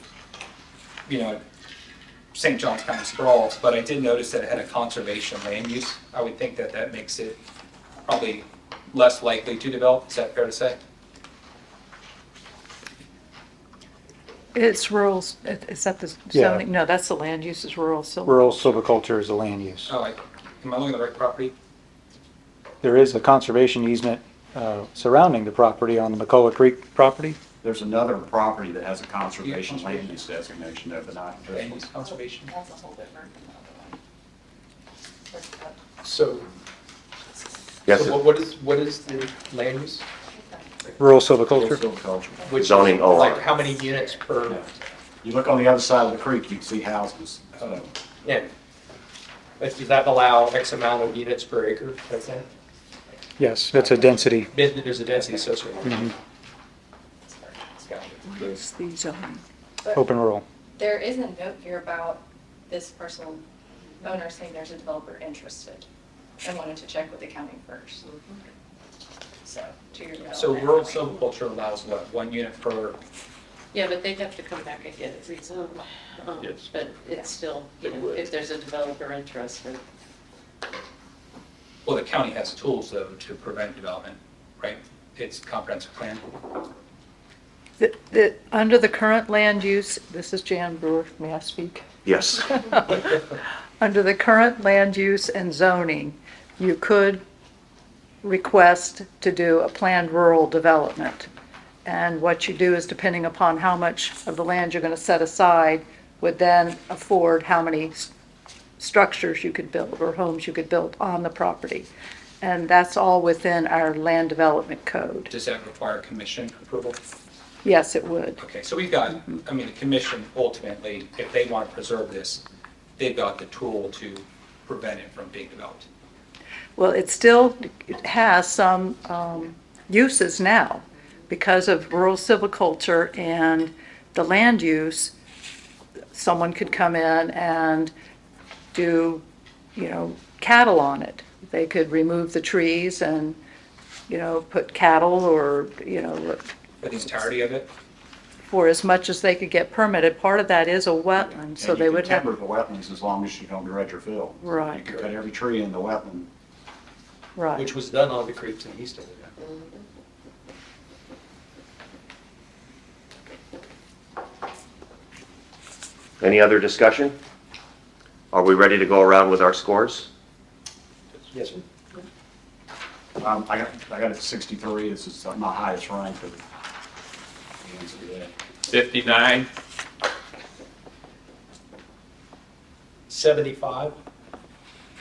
St. John's kind of sprawls, but I did notice that it had a conservation land use. I would think that that makes it probably less likely to develop. Is that fair to say? It's rural, is that the Yeah. zoning? No, that's the land use is rural silver. Rural silviculture is a land use. Oh, am I looking at the right property? There is a conservation easement surrounding the property on the McCullough Creek property. There's another property that has a conservation land use designation there, but not this Land one. use conservation? That's a whole different one. So, Yes, so what is the land use? Rural silviculture. Silviculture. Which is Zoning OR. Like how many units per, Yeah. You look on the other side of the creek, you can see houses. So yeah. But does that allow X amount of units per acre, that's it? Yes, that's a density. There's a density associated with it. Mhm. What is the zoning? Open rural. There is a note here about this parcel owner saying there's a developer interested and wanted to check with the county first. So, to your development. So rural silviculture allows what, 1 unit per, Yeah, but they'd have to come back and get it rezoned. Yes. But it's still, you know, if there's a developer interested. well, the county has tools though to prevent development, right? It's comprehensive plan. Under the current land use, this is Jan Brewer, may I speak? yes. Under the current land use and zoning, you could request to do a planned rural development. And what you do is, depending upon how much of the land you're going to set aside, would then afford how many structures you could build or homes you could build on the property. And that's all within our land development code. Does that require commission approval? Yes, it would. Okay, so we've got, I mean, the commission ultimately, if they want to preserve this, they've got the tool to prevent it from being developed. Well, it still has some uses now because of rural silviculture and the land use. Someone could come in and do, you know, cattle on it. They could remove the trees and, you know, put cattle or, you know, For the entirety of it? for as much as they could get permitted. Part of that is a wetland, so And they you would can have. timber the wetlands as long as you don't dredge your field. Right. You can cut every tree in the wetland. Right. Which was done on the creek to the east of it. Any other discussion? Are we ready to go around with our scores? Yes, sir. I got it 63, this is my highest rank of the answer to that. 59, 75?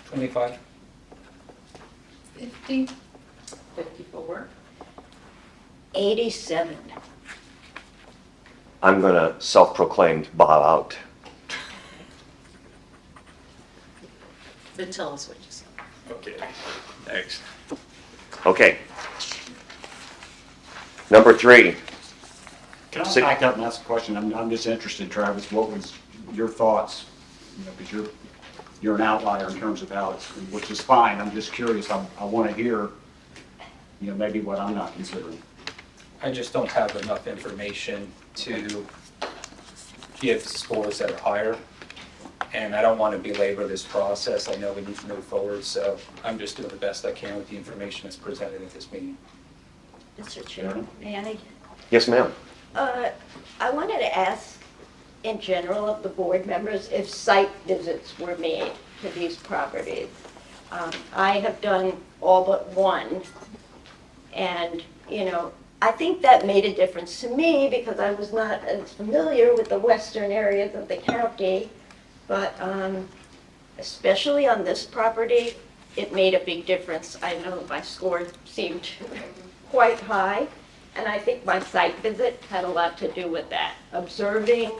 25? 50? 54. 87. I'm going to self-proclaimed bow out. But tell us what you said. okay, next. Okay. Number 3, Can I Six- back up and ask a question? I'm just interested, Travis, what was your thoughts? You know, because you're an outlier in terms of how it's, which is fine, I'm just curious, I want to hear, you know, maybe what I'm not considering. I just don't have enough information to give scores that are higher. And I don't want to belabor this process. I know we need to move forward, so I'm just doing the best I can with the information that's presented at this meeting. Mr. Chairman, may I? yes, ma'am. I wanted to ask, in general, of the board members, if site visits were made to these properties. I have done all but one, and, you know, I think that made a difference to me because I was not as familiar with the western areas of the county, but especially on this property, it made a big difference. I know my score seemed quite high, and I think my site visit had a lot to do with that. Observing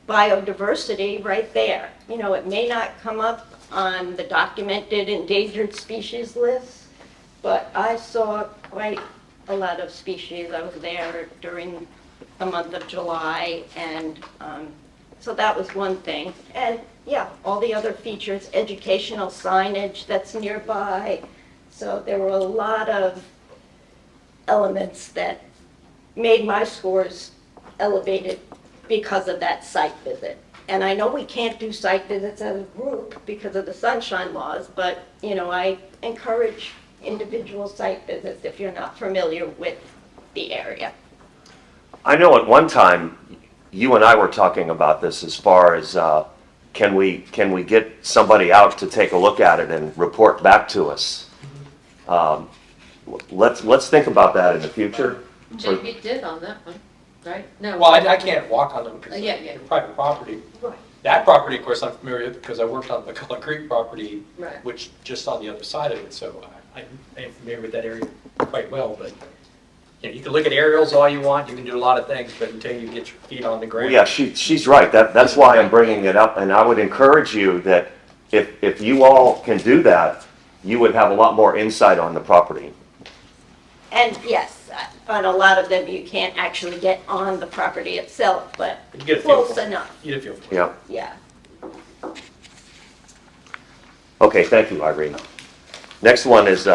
biodiversity right there. You know, it may not come up on the documented endangered species list, but I saw quite a lot of species. I was there during the month of July, and so that was one thing. And yeah, all the other features, educational signage that's nearby. So there were a lot of elements that made my scores elevated because of that site visit. And I know we can't do site visits as a group because of the sunshine laws, but, you know, I encourage individual site visits if you're not familiar with the area. I know at one time, you and I were talking about this as far as, can we get somebody out to take a look at it and report back to us? Let's think about that in the future. JP did on that one, right? No. Well, I can't walk on them because Yeah, they're yeah. private property. Right. That property, of course, I'm familiar with because I worked on the McCullough Creek property, Right. which just on the other side of it, so I am familiar with that area quite well, but you know, you can look at aerials all you want, you can do a lot of things, but until you get your feet on the Well, ground. yeah, she's right. That's why I'm bringing it up, and I would encourage you that if you all can do that, you would have a lot more insight on the property. And yes, on a lot of them, you can't actually get on the property itself, but You get a feel close for it. enough, You get a feel for it. Yeah. yeah. Okay, thank you, Irene. Next one is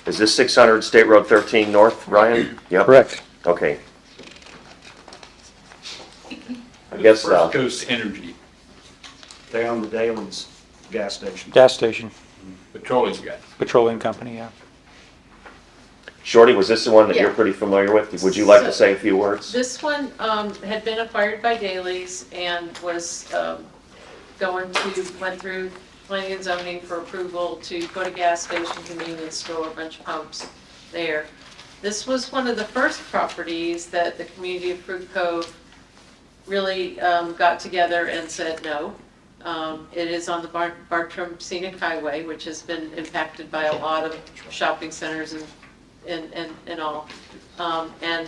this 600 State Road 13 North, Ryan? Yep. Correct. Okay. I guess, First Coast Energy, They own the Daly's gas station. Gas station, petroleum guy. petroleum company, yeah. Shorty, was this the one that you're Yeah. pretty familiar with? Would you like to say a few words? This one had been acquired by Daley's and was went through planning and zoning for approval to put a gas station, convenience store, a bunch of pumps there. This was one of the first properties that the community of Fruit Cove really got together and said no. It is on the Bartram Scenic Highway, which has been impacted by a lot of shopping centers and all. And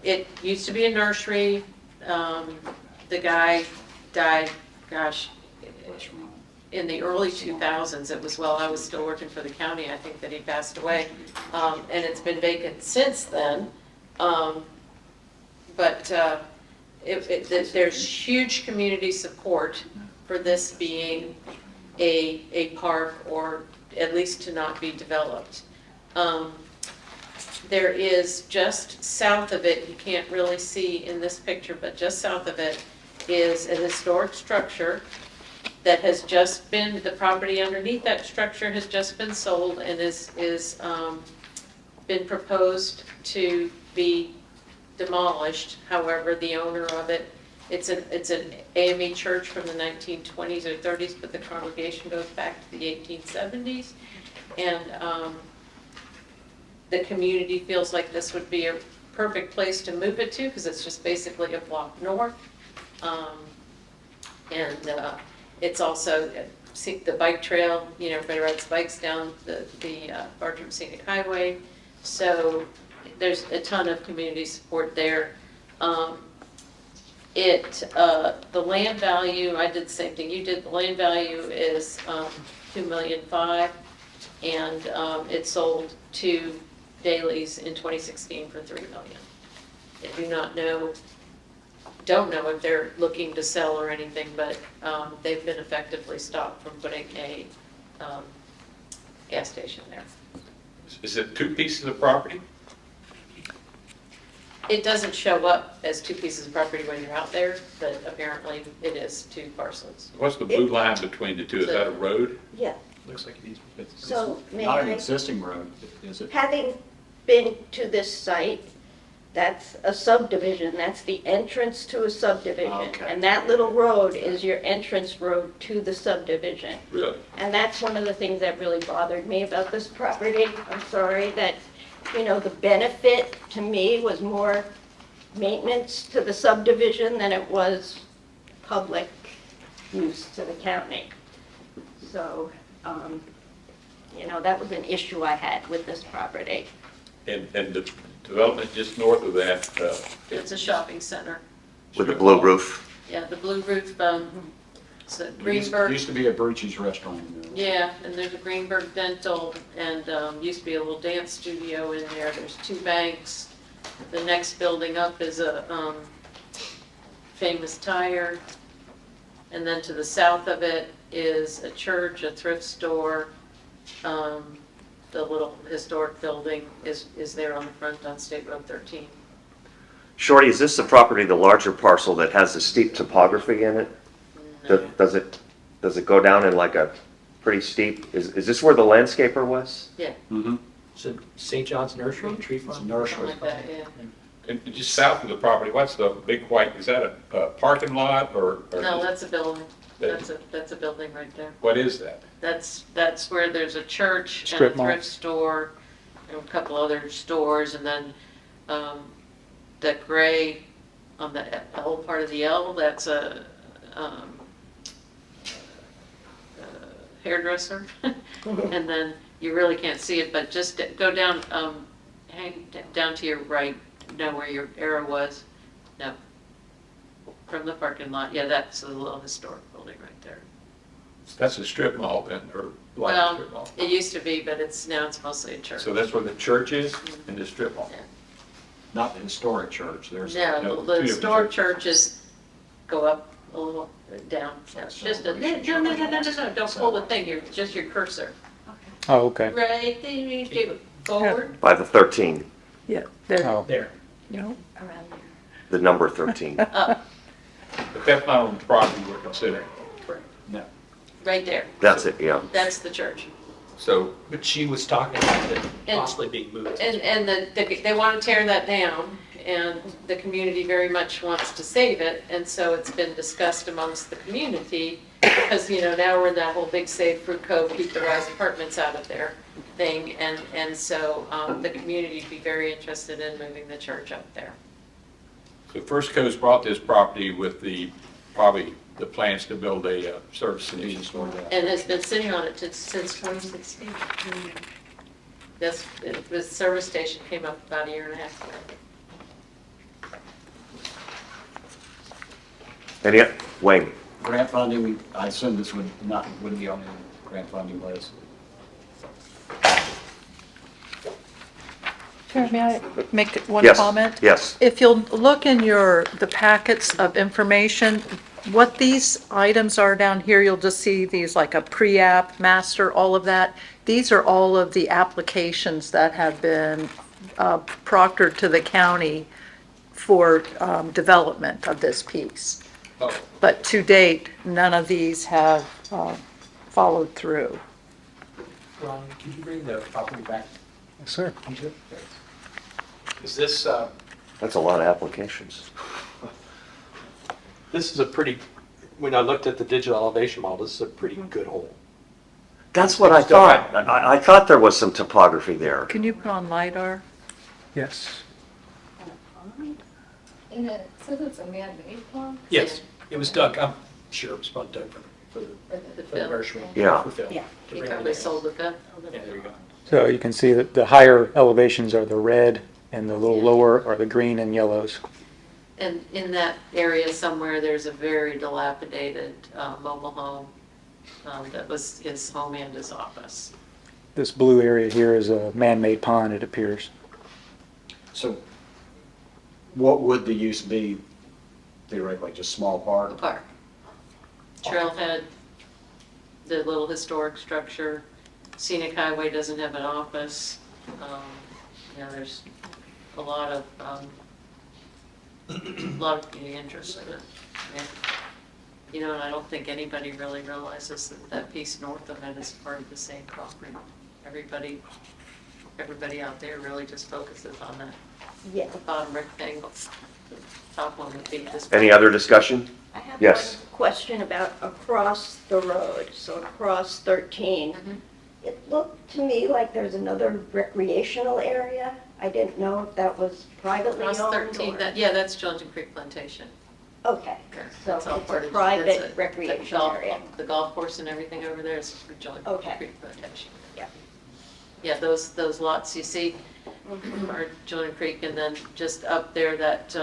it used to be a nursery. The guy died, gosh, in the early 2000s. It was while I was still working for the county, I think, that he passed away. And it's been vacant since then. But there's huge community support for this being a park, or at least to not be developed. There is just south of it, you can't really see in this picture, but just south of it is a historic structure that has just been, the property underneath that structure has just been sold and is been proposed to be demolished. However, the owner of it, it's an AME church from the 1920s or 30s, but the congregation goes back to the 1870s. And the community feels like this would be a perfect place to move it to, because it's just basically a block north. It's also, see the bike trail, you know, everybody rides bikes down the Bartram Scenic Highway. So there's a ton of community support there. The land value, I did the same thing you did, the land value is $2.5 million, and it sold to Daley's in 2016 for $3 million. I don't know if they're looking to sell or anything, but they've been effectively stopped from putting a gas station there. Is it two pieces of property? It doesn't show up as two pieces of property when you're out there, but apparently it is two parcels. What's the blue line between the two? Is that a road? Yeah, Looks like it needs, it's, so may Not an I, existing road, is it? having been to this site, that's a subdivision, that's the entrance to a subdivision. Okay. And that little road is your entrance road to the subdivision. Really? And that's one of the things that really bothered me about this property. I'm sorry that, you know, the benefit to me was more maintenance to the subdivision than it was public use to the county. So, you know, that was an issue I had with this property. And the development just north of that, It's a shopping center. With the blue roof? Yeah, the blue roof, it's a Used Greenberg. to be a Brucci's restaurant in there. Yeah, and there's a Greenberg Dental, and used to be a little dance studio in there. There's two banks. The next building up is a Famous Tire. And then to the south of it is a church, a thrift store. The little historic building is there on the front on State Road 13. Shorty, is this the property, the larger parcel that has the steep topography in it? Does it go down in like a pretty steep, is this where the landscaper was? Yeah, Mm-hmm. So St. John's Nursery, Tree It's Farm? nursery. something like that, yeah. And just south of the property, what's the big white, is that a parking lot or? No, that's a building. That's a building right there. What is that? That's where there's a church and a Strip mall. thrift store and a couple other stores, and then, that gray on the old part of the L, that's a, hairdresser. And then you really can't see it, but just go down, hang down to your right, know where your arrow was? No. From the parking lot, yeah, that's a little historic building right there. That's a strip mall then, or like a strip Well, mall? it used to be, but now it's mostly a church. So that's where the church is, in the strip mall? Not the historic church, there's. No, No, two the different historic churches go up a little, down, just a, no, don't pull the thing, just your cursor. Oh, okay. Right, there, forward, By the 13, Yeah, there, Oh, There. no, Around there. the number 13. up, But that's not on the property we're considering. No. right there, That's it, yeah. that's the church. So, But she was talking about it And- possibly being moved. And they want to tear that down, and the community very much wants to save it, and so it's been discussed amongst the community, because, now we're in that whole big Save Fruit Cove, keep the Rise apartments out of there thing, and so, the community would be very interested in moving the church up there. so First Coast bought this property with probably the plans to build a service station store. And has been sitting on it since 2016. The service station came up about a year and a half ago. Any, Wayne? Grant funding, I assume this wouldn't be on the grant funding list. Chair, may I make one Yes, comment? yes. If you'll look in the packets of information, what these items are down here, you'll just see these like a pre-app, master, all of that. These are all of the applications that have been proctored to the county for development of this piece. Oh, But to date, none of these have followed through. Ron, could you bring the property back? yes, sir. Is this, That's a lot of applications. this is a pretty, when I looked at the digital elevation model, this is a pretty good hole. That's what I thought. I thought there was some topography there. Can you put on LiDAR? Yes. And it says it's a man-made pond? Yes, it was Doug, I'm sure it was probably Doug for The the film. nursery. Yeah. For Phil. Yeah. To He bring it probably in. sold the fifth. Yeah, there you go. So you can see that the higher elevations are the red and the little Yeah. lower are the green and yellows. And in that area somewhere, there's a very dilapidated mobile home that was his home and his office. This blue area here is a man-made pond, it appears. So what would the use be theoretically, just small The park? park. Trailhead, the little historic structure, scenic highway doesn't have an office. There's a lot of community interest in it. And, and I don't think anybody really realizes that that piece north of it is part of the same property. Everybody out there really just focuses on that Yeah. bottom rectangle. The top one would be this. Any other discussion? I have Yes. one question about across the road, so across 13. Mhm. It looked to me like there's another recreational area. I didn't know if that was privately owned Across 13, or- that's Johnson Creek Plantation. Okay, so That's all it's part a of- private that's the recreation golf- area. The golf course and everything over there is for Johnson Okay. Creek Plantation. Yeah. Yeah, those lots you see are Johnson Creek, and then just up there that,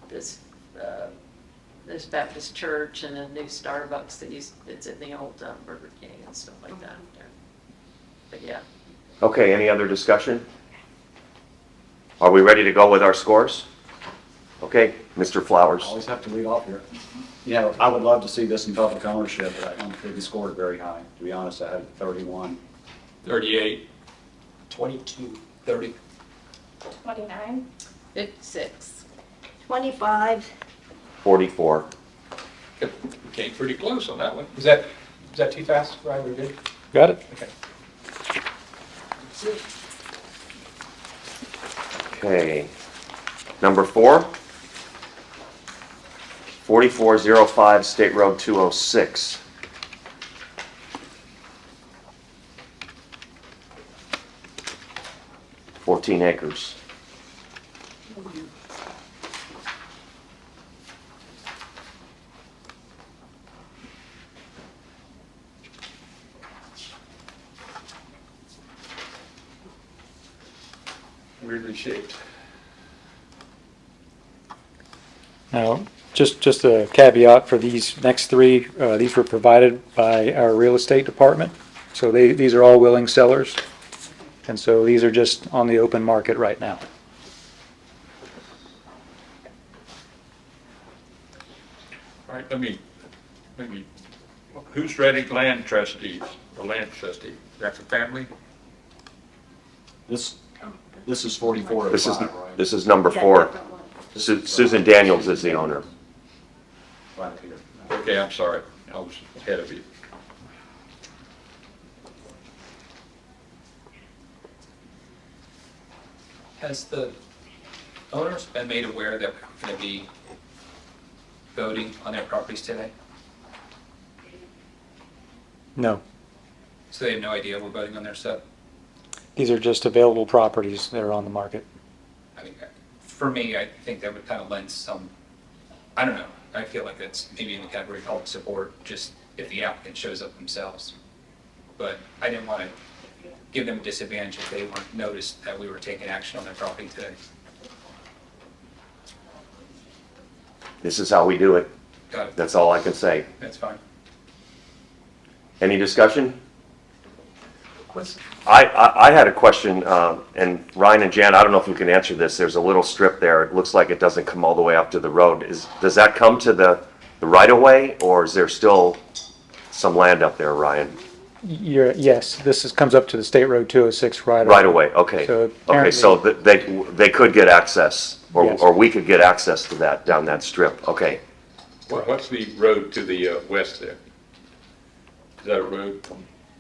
there's Baptist Church and a new Starbucks it's in the old Burger King and stuff like that up there. But yeah. Okay, any other discussion? Are we ready to go with our scores? Okay, Mr. Flowers. Always have to lead off here. I would love to see this in public ownership, but I don't think it scored very high. To be honest, I had 31. 38, 22. 30. 29? 56. 25, 44. Came pretty close on that one. Is that too fast, Ryan, we're good? Got it? Okay. Okay. Number 4, 4405 State Road 206. $14 acres. Weirdly shaped. Now, just a caveat for these next three, these were provided by our real estate department. So these are all willing sellers. And so these are just on the open market right now. All right, let me, who's Reading Land Trustees, the land trustee? That's a family? This is 4405, This is, right? this is number 4. Susan Daniels is the owner. Right here. Okay, I'm sorry, I was ahead of you. Has the owners been made aware that we're going to be voting on their properties today? No, So they have no idea we're voting on their stuff? these are just available properties that are on the market. I mean, for me, I think that would kind of lend some, I don't know, I feel like that's maybe in the category of help support, just if the applicant shows up themselves. But I didn't want to give them a disadvantage if they weren't noticed that we were taking action on their property today. This is how we do it. Got it, That's all I can say. that's fine. Any discussion? I had a question, and Ryan and Jan, I don't know if you can answer this. There's a little strip there. It looks like it doesn't come all the way up to the road. Does that come to the right-of-way, or is there still some land up there, Ryan? Yes, comes up to the State Road 206 right away. Right-of-way, okay. So Okay, so they could get access, Yes. or we could get access to that, down that strip, okay. What's the road to the west there? Is that a road?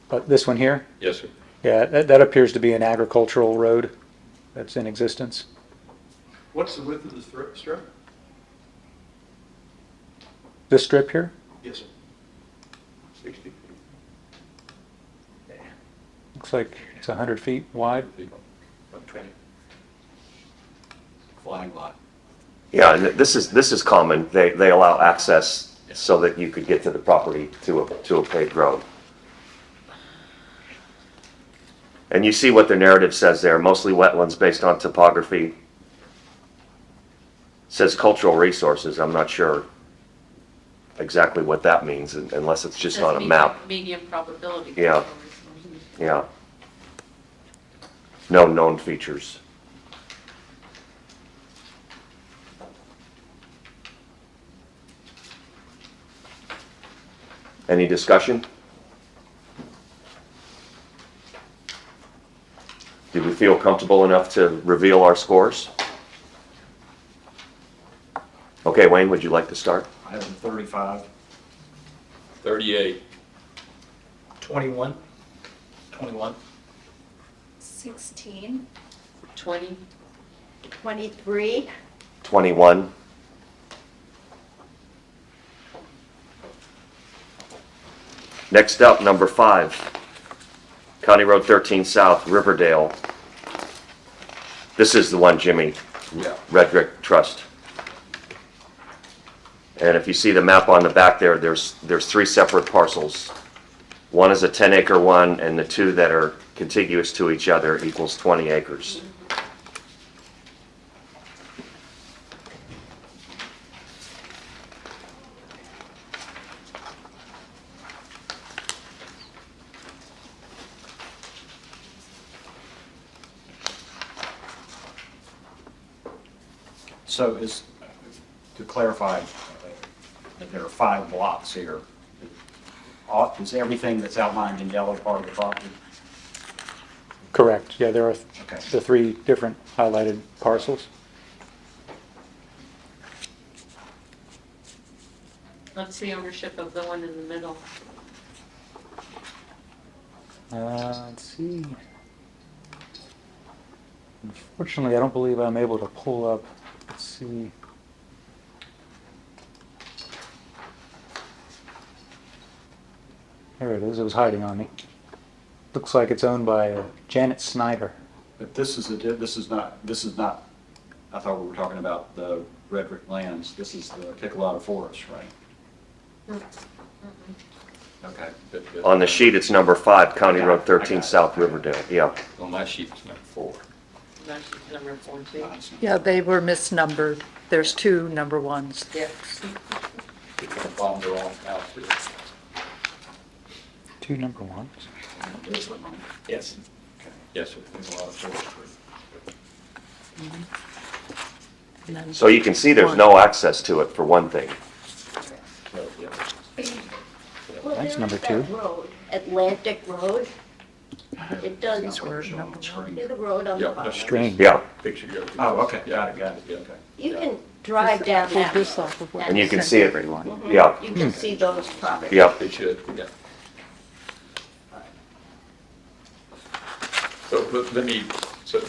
But this one here, Yes, sir. yeah, that appears to be an agricultural road that's in existence. What's the width of the strip? This strip here, Yes, sir. 60 feet. looks like it's 100 feet wide. 120. Flag lot. Yeah, and this is common. They allow access so that you could get to the property to a paved road. And you see what the narrative says there, mostly wetlands based on topography. Says cultural resources, I'm not sure exactly what that means unless it's just on a map. Medium probability. Yeah. Yeah. No known features. Any discussion? Do we feel comfortable enough to reveal our scores? Okay, Wayne, would you like to start? I have a 35. 38. 21? 21? 16, 20, 23, 21? Next up, number 5, County Road 13 South, Riverdale. This is the one, Jimmy, Yeah. Red Brick Trust. And if you see the map on the back there, there's 3 separate parcels. One is a 10-acre one, and the 2 that are contiguous to each other equals 20 acres. So to clarify, that there are 5 blocks here. Is everything that's outlined in yellow part of the property? Correct, yeah, there are Okay. the 3 different highlighted parcels. What's the ownership of the one in the middle? Let's see. Unfortunately, I don't believe I'm able to pull up, let's see. There it is, it was hiding on me. Looks like it's owned by Janet Snyder. But this is not, I thought we were talking about the Redrick lands. This is the Piccolata Forest, right? Okay. On the sheet, it's number 5, County Road 13, South Riverdale, yeah. On my sheet, it's number 4. That's number 4 too. Yeah, they were misnumbered. There's 2 number 1s. Yes. Bottom the wrong house here. 2 number 1s. Yes. Yes, sir. There's a lot of forestry. And then So you can see there's no access to it, for one thing. No, yeah. Well, That's there number is 2. that road, Atlantic Road. It does, These were number 1. see the road on the Yeah, bottom. String. Yeah, Picture you. Oh, okay, Yeah. got it, Yeah. okay. You can drive down Pulled that this road. off of what and I you can sent see it, everyone. yeah, You can see those properties. yeah. They should, yeah. So let me, so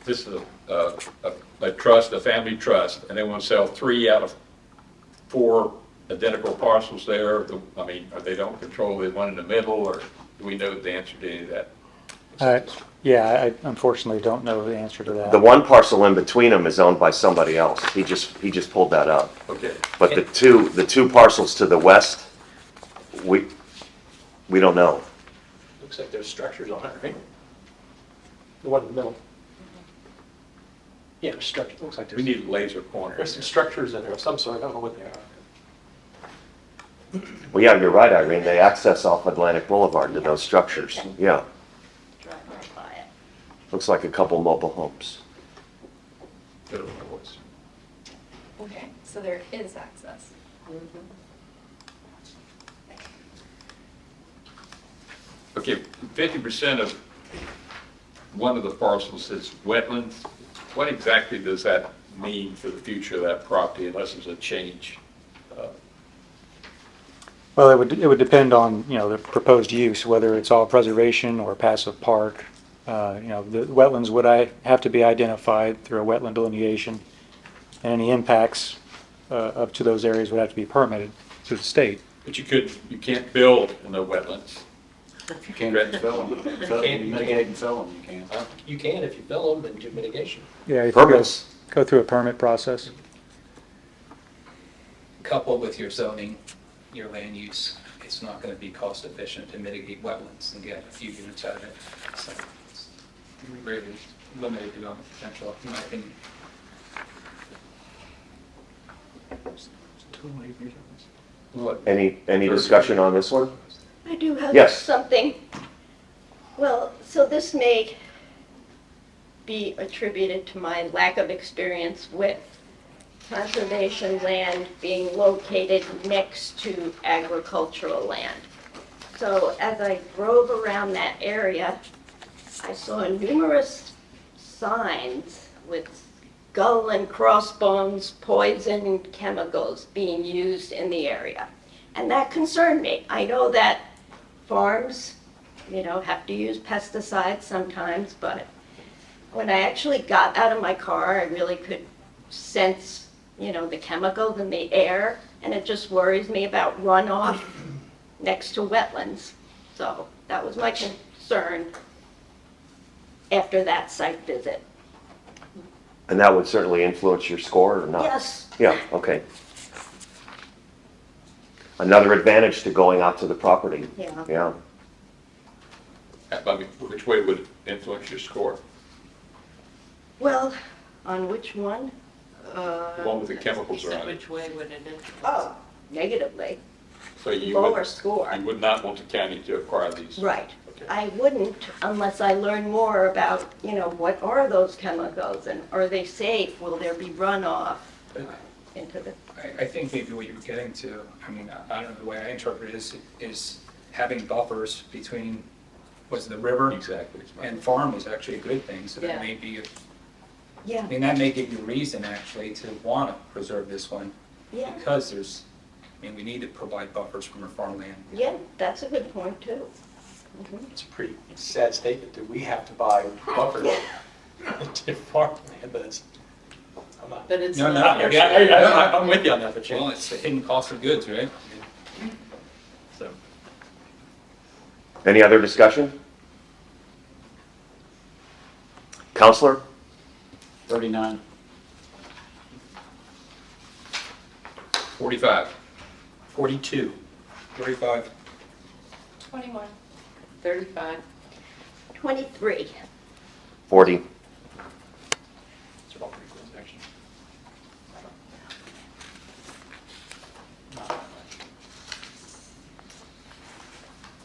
this is a trust, a family trust, and they want to sell 3 out of 4 identical parcels there. I mean, they don't control the one in the middle, or do we know the answer to any of that? Yeah, I unfortunately don't know the answer to that. The one parcel in between them is owned by somebody else. He just pulled that up. Okay. But the two parcels to the west, we don't know. Looks like there's structures on it, right? The one in the middle. Yeah, there's structure, looks like We need a laser pointer. there's some structures in there of some sort, I don't know what they are. Well, yeah, you're right, Irene. They access off Atlantic Boulevard to those structures. Yeah, Drive right by it. looks like a couple mobile homes. I don't know what's- Okay, so there is access. Okay, 50% of one of the parcels is wetlands. What exactly does that mean for the future of that property unless there's a change? Well, it would depend on, the proposed use, whether it's all preservation or passive park. The wetlands would have to be identified through a wetland delineation, and any impacts up to those areas would have to be permitted through the state. But you can't build in the wetlands. You can't fill them, mitigate and fill them, you can. You can if you fill them and do mitigation. Yeah, if you Permits. go through a permit process. Coupled with your zoning, your land use, it's not going to be cost efficient to mitigate wetlands and get a few units out of it. So it's very limited development potential, in my opinion. Any discussion on this one? I do have Yes. something. Well, so this may be attributed to my lack of experience with conservation land being located next to agricultural land. So as I drove around that area, I saw numerous signs with skull and crossbones poison chemicals being used in the area. And that concerned me. I know that farms, have to use pesticides sometimes, but when I actually got out of my car, I really could sense, the chemicals in the air, and it just worries me about runoff next to wetlands. So that was my concern after that site visit. And that would certainly influence your score or not? Yes. Yeah, okay. Another advantage to going out to the property. Yeah. Yeah. I mean, which way would it influence your score? Well, on which one? The one with the chemicals So around it. which way would it influence? Oh, negatively. So you Lower would, score. you would not want the county to acquire these? Right. Okay. I wouldn't unless I learn more about, what are those chemicals and are they safe? Will there be runoff into the, I think maybe what you're getting to, I don't know, the way I interpret it is having buffers between, the river? Exactly. And farm is actually a good thing, so that Yeah. may be, yeah, that may give you reason actually to want to preserve this one, yeah. because there's mean, we need to provide buffers from our farmland. Yeah, that's a good point, too. It's a pretty sad statement that we have to buy buffers to farmland, but it's, I'm not. But it's. No, no, not- I'm with you on that, but Well, you, it's the hidden cost of goods, right? so. Any other discussion? Counselor? 39. 45. 42. 35. 21. 35. 23. 40. Those are all pretty close, actually.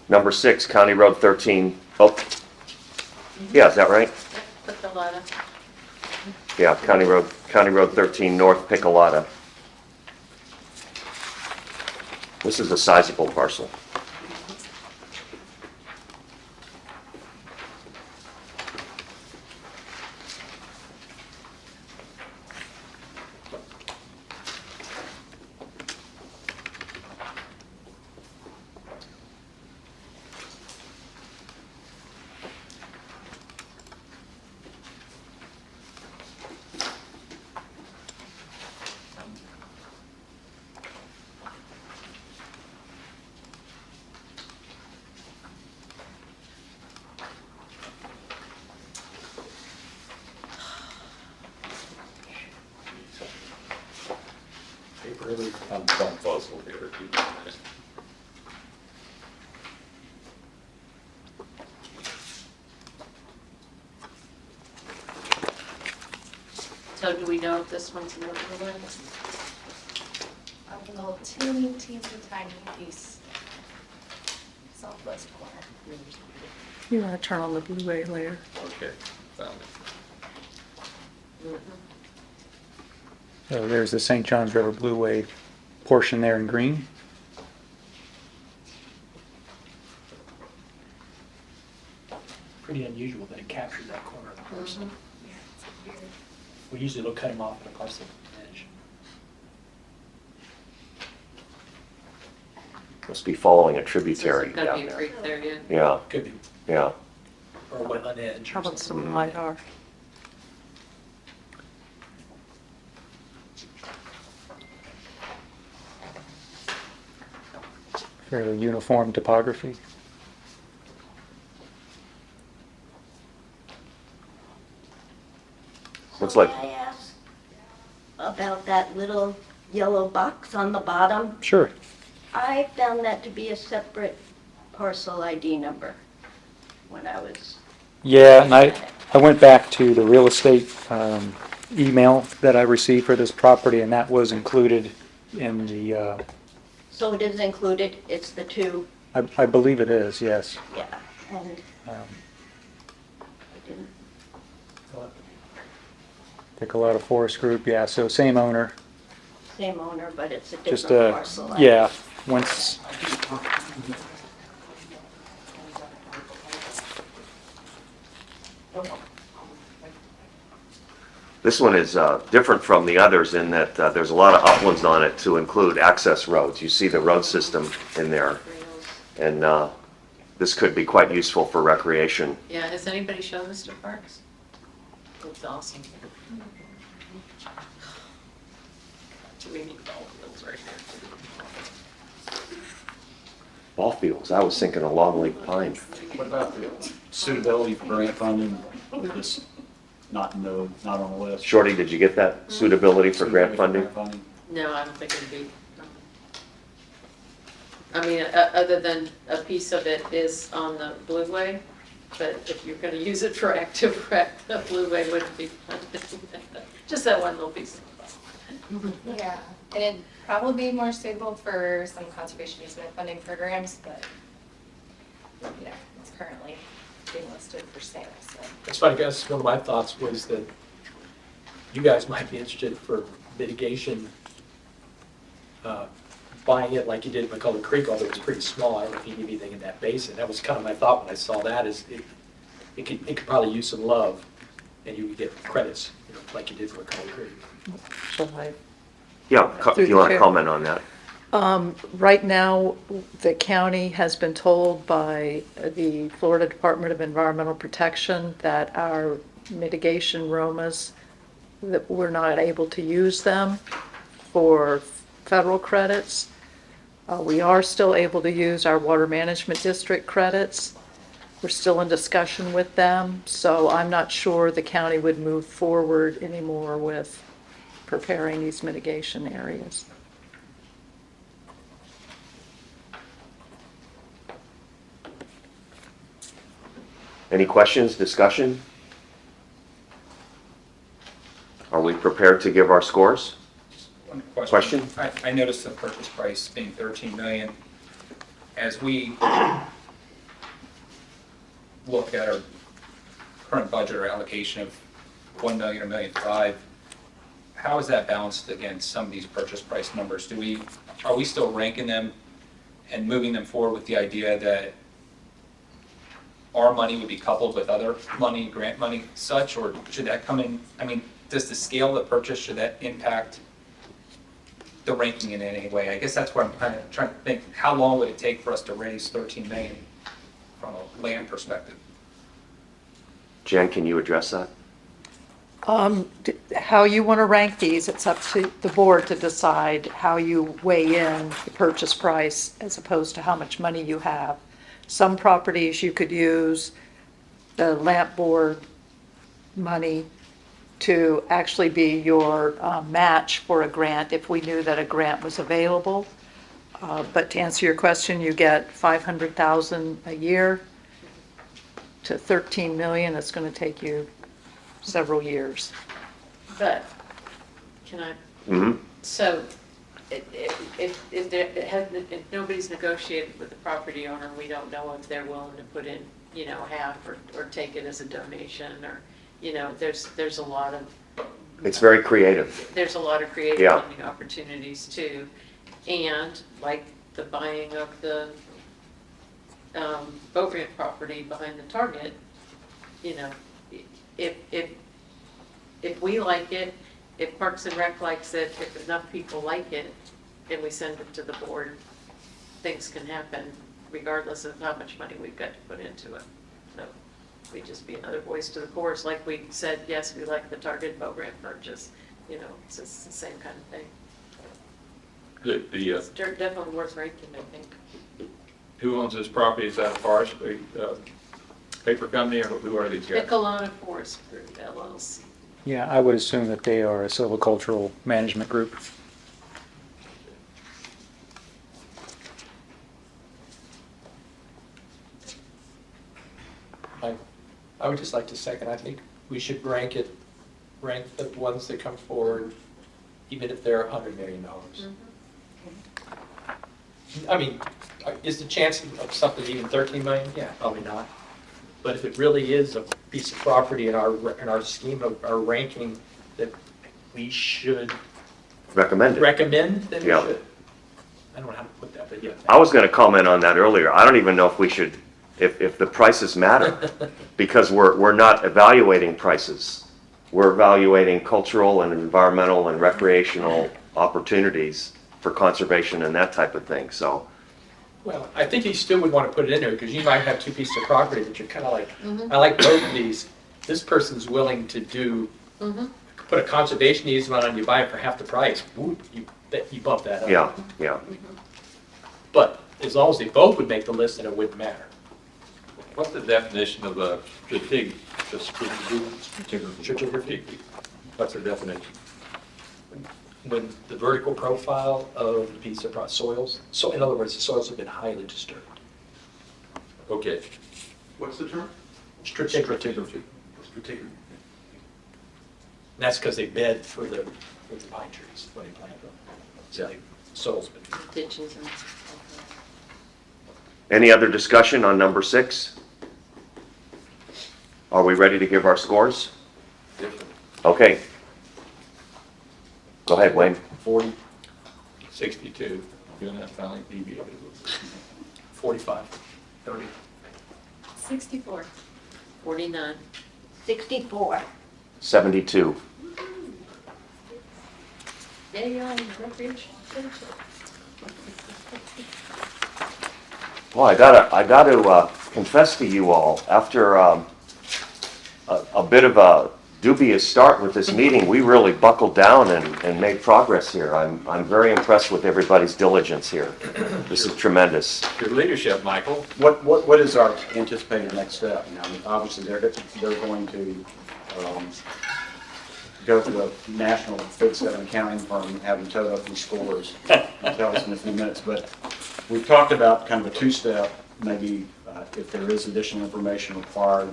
Number 6, County Road 13. Oh, yeah, is that right? Put the letter. Yeah, County Road 13 North Piccolata. This is a sizable parcel. Really, I'm fuzzled here. So do we know if this one's an overlay? A little teeny tiny piece. Southwest corner. You want to turn on the Blu-ray later? Okay, found it. So there's the St. Johns River Blueway portion there in green. Pretty unusual that it captured that corner of the parcel. Yeah, it's weird. We usually don't cut them off at a parcel edge. Must be following a So tributary there's gotta down be a there. creek there, yeah. Yeah, Could be, yeah. or a wetland edge. How or about something. some LiDAR? Fairly uniform topography. Looks like, May I ask about that little yellow box on the bottom? Sure. I found that to be a separate parcel ID number when I was. Yeah, and I went back to the real estate email that I received for this property, and that was included in the, So it is included, it's the two, I believe it is, yes. yeah, and Um, I didn't, Piccolata Forest Group, yeah, so same owner, same owner, but it's a just, different parcel. ID. yeah, once, this one is different from the others in that there's a lot of uplands on it to include access roads. You see the road system in there, and this could be quite useful for recreation. Yeah, has anybody shown Mr. Parks? Looks awesome. We need ball fields right here. Ball fields, I was thinking of Long Lake Pine. What about the suitability for grant funding? Just not on the list. Shorty, did you get that suitability for grant funding? No, I don't think it'd be. I mean, other than a piece of it is on the Blueway, but if you're gonna use it for active rec, the Blueway wouldn't be fun. Just that one little piece. Yeah, and it'd probably be more suitable for some conservation easement funding programs, but, you know, it's currently being listed for sale, so. It's funny, guys, one of my thoughts was that you guys might be interested for mitigation, buying it like you did at McCullough Creek, although it's pretty small. I don't know if you need anything in that basin. That was kind of my thought when I saw that, is it could probably use some love, and you would get credits, you know, like you did for McCullough Creek. Shall I? Yeah, Through if you the want to chair. comment on that. Right now, the county has been told by the Florida Department of Environmental Protection that our mitigation ROMAs, that we're not able to use them for federal credits. We are still able to use our water management district credits. We're still in discussion with them, so I'm not sure the county would move forward anymore with preparing these mitigation areas. Any questions, discussion? Are we prepared to give our scores? One Question? I noticed the purchase price being 13 million. As we look at our current budget or allocation of 1 million or 1.5 million, how is that balanced against some of these purchase price numbers? Are we still ranking them and moving them forward with the idea that our money would be coupled with other money, grant money, such, or should that come in? I mean, does the scale of the purchase, should that impact the ranking in any way? I guess that's what I'm kind of trying to think. How long would it take for us to raise 13 million from a land perspective? Jen, can you address that? How you want to rank these, it's up to the board to decide how you weigh in the purchase price as opposed to how much money you have. Some properties you could use the lamp board money to actually be your match for a grant if we knew that a grant was available. But to answer your question, you get 500,000 a year to 13 million. It's going to take you several years. But, can I, Mm-hmm. so, if nobody's negotiated with the property owner, we don't know if they're willing to put in, half or take it as a donation, or, there's a lot of. It's very creative. There's a lot of creative Yeah. funding opportunities too. And like the buying of the boat ramp property behind the Target, if we like it, if Parks and Rec likes it, if enough people like it, and we send it to the board, things can happen regardless of how much money we've got to put into it. So we just be another voice to the chorus, like we said, yes, we like the Target boat ramp purchase. It's just the same kind of thing. It's definitely worth ranking, I think. Who owns this property? Is that a forestry paper company, or who are these guys? Ecolana Forest Group LLC. Yeah, I would assume that they are a silvicultural management group. I would just like to second, I think we should rank the ones that come forward, even if they're $100 million. I mean, is the chance of something even 13 million? Yeah, probably not. But if it really is a piece of property in our scheme of our ranking that we should Recommend it. recommend, then we Yeah. should. I don't know how to put that, but yeah. I was going to comment on that earlier. I don't even know if we should, if the prices matter, because we're not evaluating prices. We're evaluating cultural and environmental and recreational opportunities for conservation and that type of thing, so. Well, I think you still would want to put it in there, because you might have two pieces of property that you're kind of like, I like both of these. This person's willing to put a conservation easement on, you buy it for half the price. Whoop, you bump that up. Yeah, yeah. But as long as they both would make the list, then it wouldn't matter. What's the definition of a strategic? What's the definition? When the vertical profile of the piece of soils, so in other words, the soils have been highly disturbed. Okay. What's the term? Stratigraphy. Strategic. And that's because they bed for the pine trees when they plant them. So the soil's been. Ditches and. Any other discussion on number 6? Are we ready to give our scores? Okay. Go ahead, Wayne. 40, 62. You're not finally deviated. 45, 30. 64. 49. 64. 72. Yeah, you're on recreation. Well, I gotta confess to you all, after a bit of a dubious start with this meeting, we really buckled down and made progress here. I'm very impressed with everybody's diligence here. This is tremendous. Your leadership, Michael. What is our anticipated next step? I mean, obviously, they're going to go to the national Big 7 accounting firm and have them total up these scores and tell us in a few minutes. But we've talked about kind of a two-step, maybe if there is additional information required,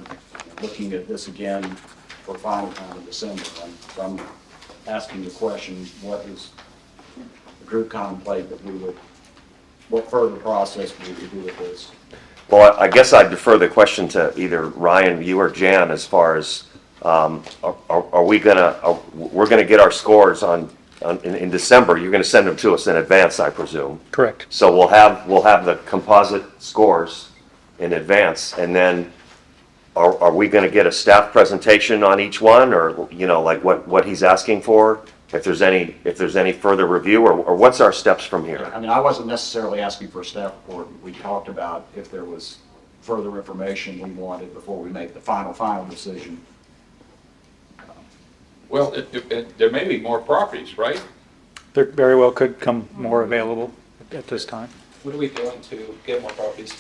looking at this again for final time in December. So I'm asking the question, what does the group contemplate that we would, what further process would we do with this? Well, I guess I'd defer the question to either Ryan, you, or Jan, as far as, are we we're gonna get our scores in December. You're gonna send them to us in advance, I presume. Correct. So we'll have the composite scores in advance, and then are we gonna get a staff presentation on each one, or, you know, like what he's asking for? If there's any further review, or what's our steps from here? I mean, I wasn't necessarily asking for a staff report. We talked about if there was further information we wanted before we make the final decision. Well, there may be more properties, right? There very well could come more available at this time. What are we doing to get more properties?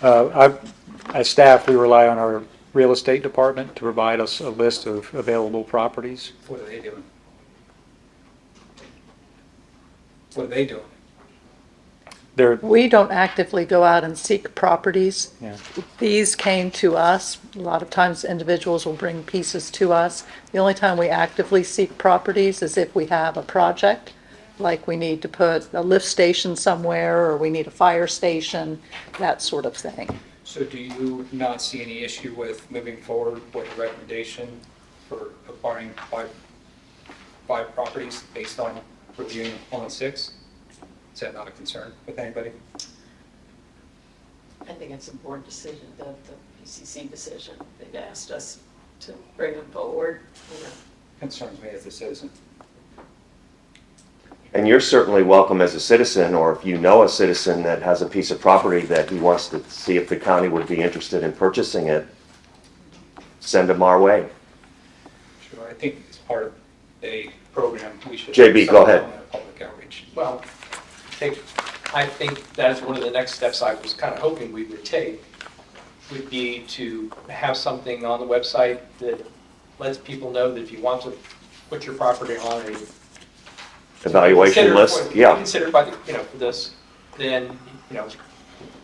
As staff, we rely on our real estate department to provide us a list of available properties. What are they doing? What are they doing? We don't actively go out and seek properties. Yeah. These came to us. A lot of times individuals will bring pieces to us. The only time we actively seek properties is if we have a project, like we need to put a lift station somewhere, or we need a fire station, that sort of thing. So do you not see any issue with moving forward with a recommendation for acquiring five properties based on reviewing only 6? Is that not a concern with anybody? I think it's a board decision, the PCC decision. They've asked us to bring them forward, you know. Concerns me as a citizen. And you're certainly welcome as a citizen, or if you know a citizen that has a piece of property that he wants to see if the county would be interested in purchasing it, send them our way. Sure, I think it's part of a program we should. JB, go ahead. Public outreach. Well, I think that is one of the next steps I was kind of hoping we would take, would be to have something on the website that lets people know that if you want to put your property on a Evaluation list, yeah. considered by the, for this, then,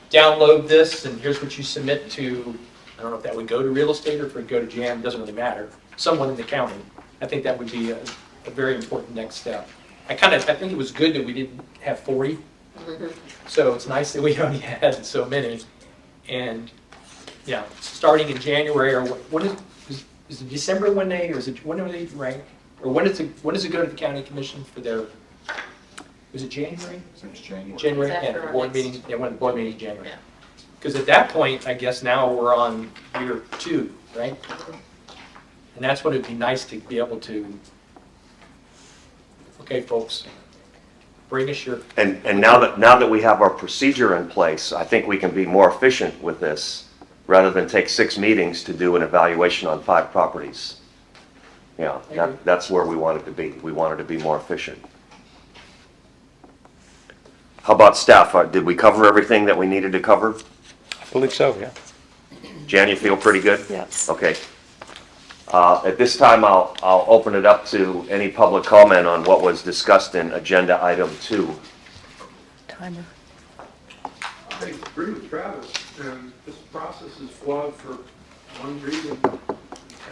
download this, and here's what you submit to, I don't know if that would go to real estate or if it would go to Jan, doesn't really matter, someone in the county. I think that would be a very important next step. I think it was good that we didn't have 40, so it's nice that we only had so many. And, yeah, starting in January, or what is it December when are they ranked? Or when does it go to the county commission for their, was it January? Since January. January, It's yeah, after the our board next- meeting, yeah, when the board meeting is January. Yeah. Because at that point, I guess now we're on year 2, right? And that's what it'd be nice to be able to, okay, folks, bring us your, And now that we have our procedure in place, I think we can be more efficient with this, rather than take 6 meetings to do an evaluation on 5 properties. Yeah, that's where we wanted to be. We wanted to be more efficient. How about staff? Did we cover everything that we needed to cover? I believe so, yeah. Jan, you feel pretty good? Yes. Okay. At this time, I'll open it up to any public comment on what was discussed in agenda item 2. Timer. I agree with Travis, and this process is flawed for one reason,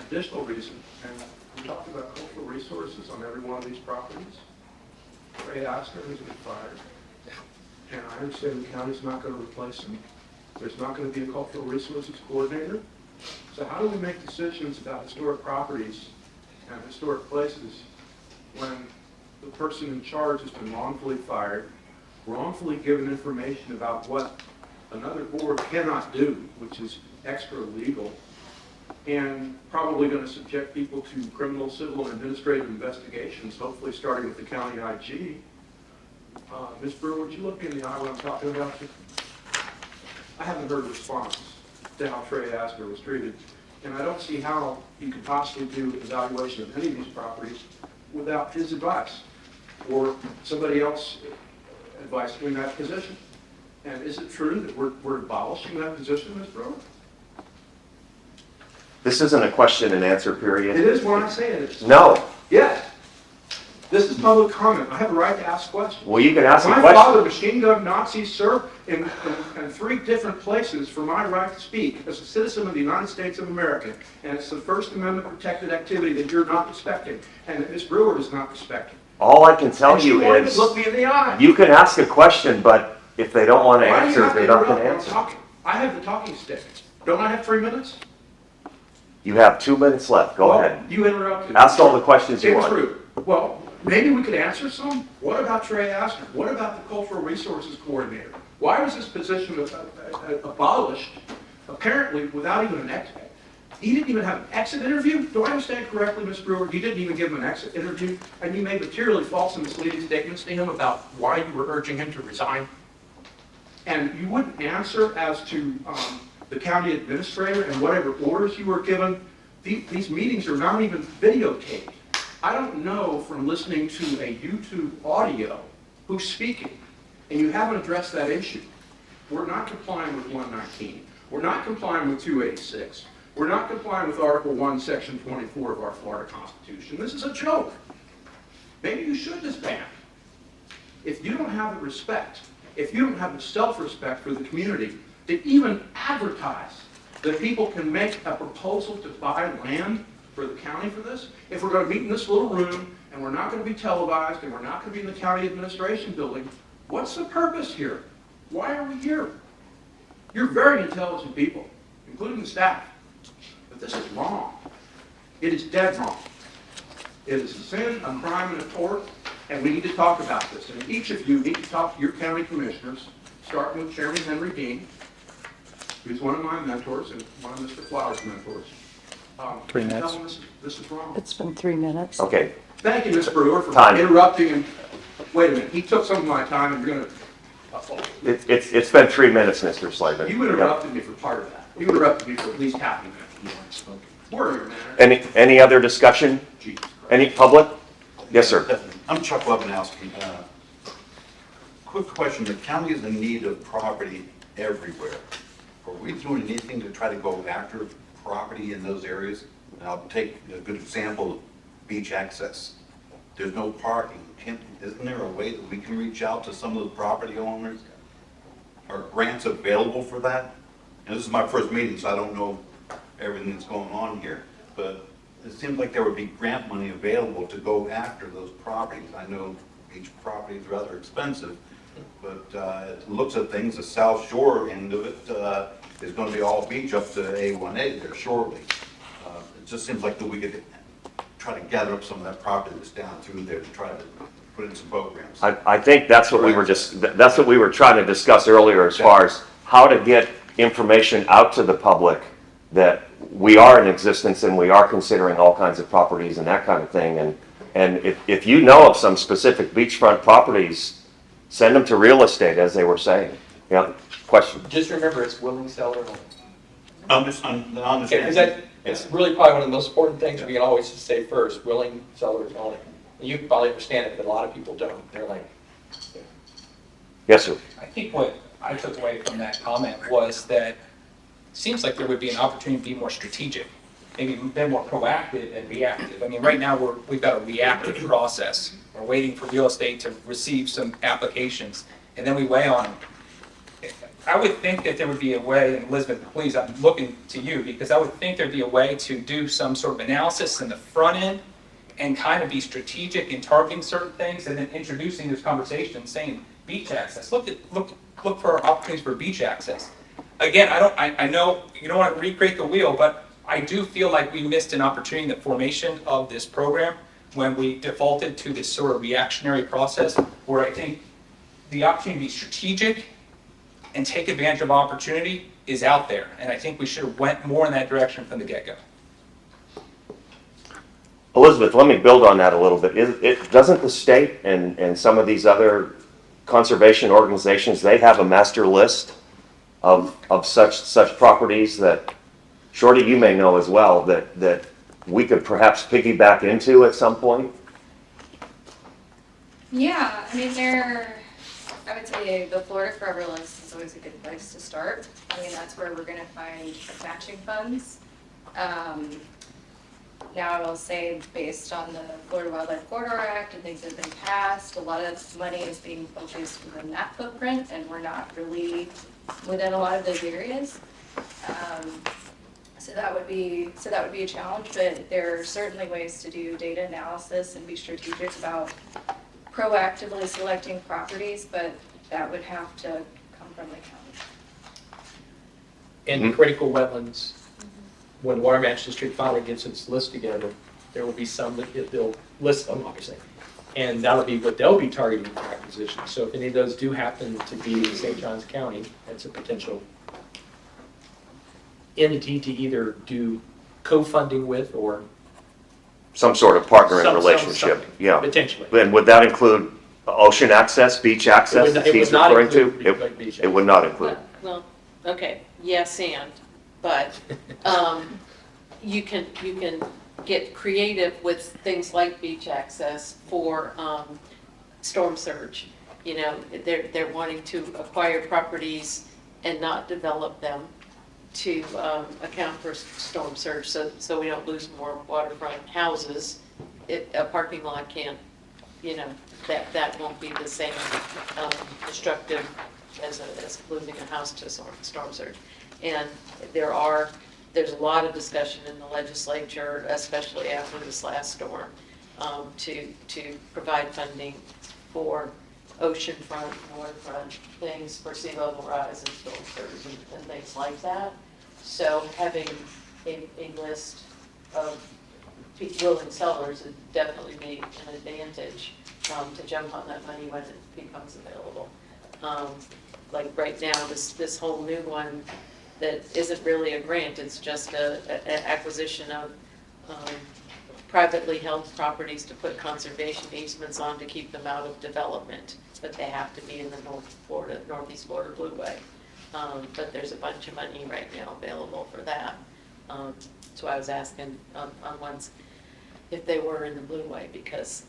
additional reason. And we talked about cultural resources on every one of these properties. Ray Astor has been fired, and I understand the county's not going to replace him. There's not going to be a cultural resources coordinator. So how do we make decisions about historic properties and historic places when the person in charge has been wrongfully fired, wrongfully given information about what another board cannot do, which is extra legal, and probably going to subject people to criminal, civil, and administrative investigations, hopefully starting with the county IG, Ms. Brewer, would you look me in the eye when I'm talking about you? I haven't heard a response to how Trey Astor was treated, and I don't see how you could possibly do an evaluation of any of these properties without his advice or somebody else's advice in that position. And is it true that we're abolishing that position, Ms. Brewer? This isn't a question and answer period. It is what I say it is. No. Yes. This is public comment. I have a right to ask questions. Well, you can ask a My question. father machine gunned Nazis, sir, in 3 different places for my right to speak as a citizen of the United States of America. And it's the First Amendment protected activity that you're not respecting and that Ms. Brewer is not respecting. All I can tell And she you wanted is, to look me in the eye. you can ask a question, but if they don't want to Why do you answer, have to they're not interrupt going to when I'm answer. talking? I have the talking stick. Don't I have 3 minutes? You have 2 minutes left. Go Well, ahead. You interrupted. Ask all the questions you It's want. true. Well, maybe we could answer some. What about Trey Astor? What about the Cultural Resources Coordinator? Why was this position abolished, apparently without even an exit? He didn't even have an exit interview? Do I understand correctly, Ms. Brewer? You didn't even give him an exit interview, and you made materially false and misleading statements to him about why you were urging him to resign? And you wouldn't answer as to the county administrator and whatever orders you were given. These meetings are not even videotaped. I don't know from listening to a YouTube audio who's speaking, and you haven't addressed that issue. We're not complying with 119. We're not complying with 286. We're not complying with Article 1, Section 24 of our Florida Constitution. This is a joke. Maybe you should disband. If you don't have the respect, if you don't have the self-respect for the community to even advertise that people can make a proposal to buy land for the county for this, if we're going to meet in this little room and we're not going to be televised and we're not going to be in the county administration building, what's the purpose here? Why are we here? You're very intelligent people, including the staff, but this is wrong. It is dead wrong. It is a sin, a crime, and a tort, and we need to talk about this. And each of you need to talk to your county commissioners, starting with Chairman Henry Dean, who's one of my mentors and one of Mr. Flowers' mentors. 3 and minutes. Tell them this is wrong. It's been 3 minutes. Okay. Thank you, Ms. Brewer, for Time. interrupting. And wait a minute, he took some of my time, and you're going to. It's been 3 minutes, Mr. Slavin. You interrupted me for part of that. You interrupted me for at least half a minute. Word your manner. Any other discussion? Jesus Christ. Any public? Yes, sir. I'm Chuck Lebanowski. Quick question, the county is in need of property everywhere. Are we doing anything to try to go after property in those areas? And I'll take a good example of beach access. There's no parking. Isn't there a way that we can reach out to some of the property owners? Are grants available for that? And this is my first meeting, so I don't know everything that's going on here. But it seems like there would be grant money available to go after those properties. I know each property is rather expensive, but it looks at things, the South Shore end of it is going to be all beach up to A1A there shortly. It just seems like that we could try to gather up some of that property that's down through there to try to put in some programs. I think that's what we were that's what we were trying to discuss earlier as far as how to get information out to the public that we are in existence and we are considering all kinds of properties and that kind of thing. And if you know of some specific beachfront properties, send them to real estate, as they were saying. Yeah, question? Just remember, it's willing seller only. I Okay, understand. because it's really probably one of the most important things we can always just say first, willing sellers only. And you probably understand it, but a lot of people don't. They're like, Yes, sir. I think what I took away from that comment was that it seems like there would be an opportunity to be more strategic, maybe a bit more proactive and reactive. I mean, right now, we've got a reactive process. We're waiting for real estate to receive some applications, and then we weigh on them. I would think that there would be a way, and Elizabeth, please, I'm looking to you, because I would think there'd be a way to do some sort of analysis in the front end and kind of be strategic in targeting certain things and then introducing this conversation, saying beach access. Look for opportunities for beach access. Again, I know you don't want to recreate the wheel, but I do feel like we missed an opportunity in the formation of this program when we defaulted to this sort of reactionary process, where I think the opportunity to be strategic and take advantage of opportunity is out there. And I think we should have went more in that direction from the get-go. Elizabeth, let me build on that a little bit. Doesn't the state and some of these other conservation organizations, they have a master list of such properties that, Shorty, you may know as well, that we could perhaps piggyback into at some point? Yeah, I mean, I would say the Florida Forever list is always a good place to start. I mean, that's where we're gonna find matching funds. Now, I will say, based on the Florida Wildlife Corridor Act and things that have been passed, a lot of money is being focused within that footprint, and we're not really within a lot of those areas. So that would be a challenge, but there are certainly ways to do data analysis and be strategic about proactively selecting properties, but that would have to come from the county. And critical wetlands, when Water Management District finally gets its list together, there will be some that they'll list them, obviously. And that'll be what they'll be targeting for acquisition. So if any of those do happen to be in St. Johns County, that's a potential entity to either do co-funding with or Some sort of partnering some- relationship, something, yeah. potentially. And would that include ocean access, beach access that It he's would not referring to? include Lake Beach. It would not include. Well, okay, yes but, you can get creative with things like beach access for, storm surge. You know, they're wanting to acquire properties and not develop them to, account for storm surge, so we don't lose more waterfront houses. A parking lot can't, you know, that won't be the same, destructive as losing a house to storm surge. And there's a lot of discussion in the legislature, especially after this last storm, to provide funding for oceanfront, waterfront things for sea level rise and storm surge and things like that. So having a list of willing sellers would definitely be an advantage to jump on that money when it becomes available. Like right now, this whole new one that isn't really a grant, it's just an acquisition of privately held properties to put conservation easements on to keep them out of development, but they have to be in the Northeast Florida Blueway. But there's a bunch of money right now available for that. So I was asking on ones if they were in the Blueway, because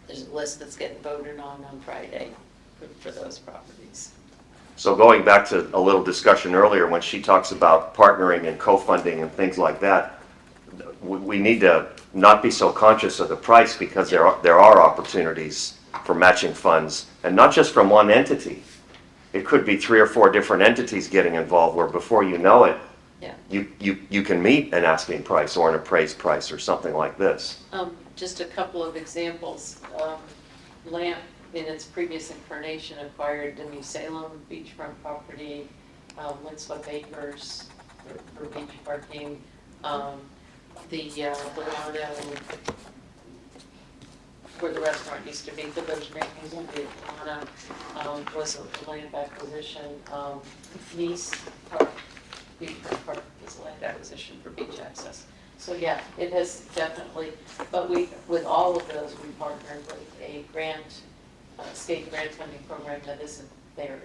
there's a list that's getting voted on Friday for those properties. So going back to a little discussion earlier, when she talks about partnering and co-funding and things like that, we need to not be so conscious of the price, because there are opportunities for matching funds, and not just from one entity. It could be 3 or 4 different entities getting involved, where before you know it, Yeah. you can meet an asking price or an appraised price or something like this. Just a couple of examples. Lamp, in its previous incarnation, acquired the New Salem beachfront property, Winslow Acres for beach parking, the Verano, where the restaurant used to be, the Village Green Museum, the Verano, was a land acquisition. Nice Park, beachfront park is a land acquisition for beach access. So yeah, it has definitely, but with all of those, we partnered with a state grant funding program that isn't there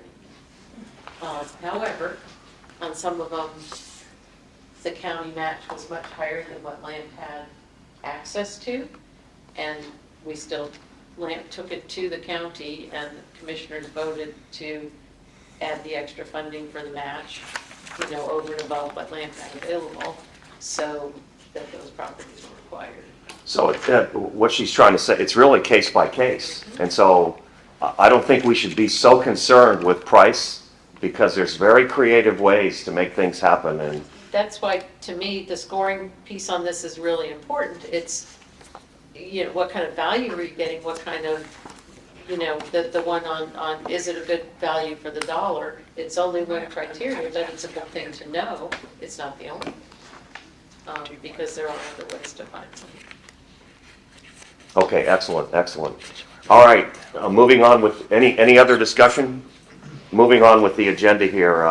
anymore. However, on some of them, the county match was much higher than what Lamp had access to, and Lamp took it to the county, and the commissioners voted to add the extra funding for the match, over and above what Lamp had available, so that those properties were acquired. So what she's trying to say, it's really case by case. And so I don't think we should be so concerned with price, because there's very creative ways to make things happen. And That's why, to me, the scoring piece on this is really important. It's, what kind of value are you getting? What kind of, the one on is it a good value for the dollar? It's only one criteria, but it's a good thing to know. It's not the only, because there are other ways to find something. okay, excellent. All right, moving on with any other discussion? Moving on with the agenda here,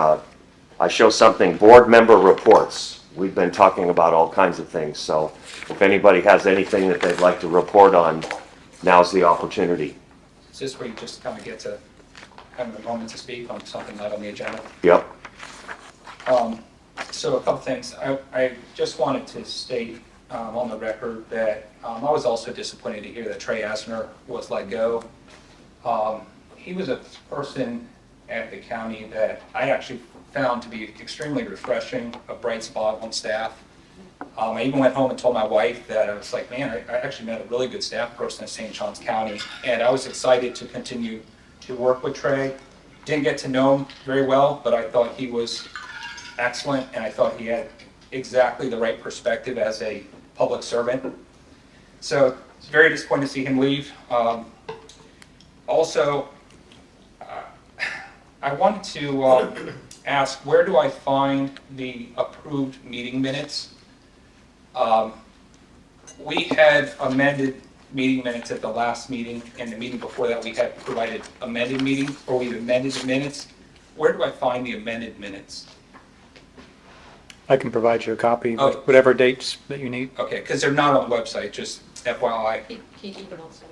I show something, board member reports. We've been talking about all kinds of things, so if anybody has anything that they'd like to report on, now's the opportunity. Is this where you just kind of get to have a moment to speak on something not on the agenda? Yep. So a couple things. I just wanted to state on the record that I was also disappointed to hear that Trey Asner was let go. He was a person at the county that I actually found to be extremely refreshing, a bright spot on staff. I even went home and told my wife that I was like, man, I actually met a really good staff person at St. Johns County, and I was excited to continue to work with Trey. Didn't get to know him very well, but I thought he was excellent, and I thought he had exactly the right perspective as a public servant. So it's very disappointing to see him leave. Also, I wanted to ask, where do I find the approved meeting minutes? We had amended meeting minutes at the last meeting, and the meeting before that we had provided amended meeting, or we amended the minutes. Where do I find the amended minutes? I can provide you a copy, Oh. whatever dates that you need. Okay, because they're not on the website, just FYI. He can also.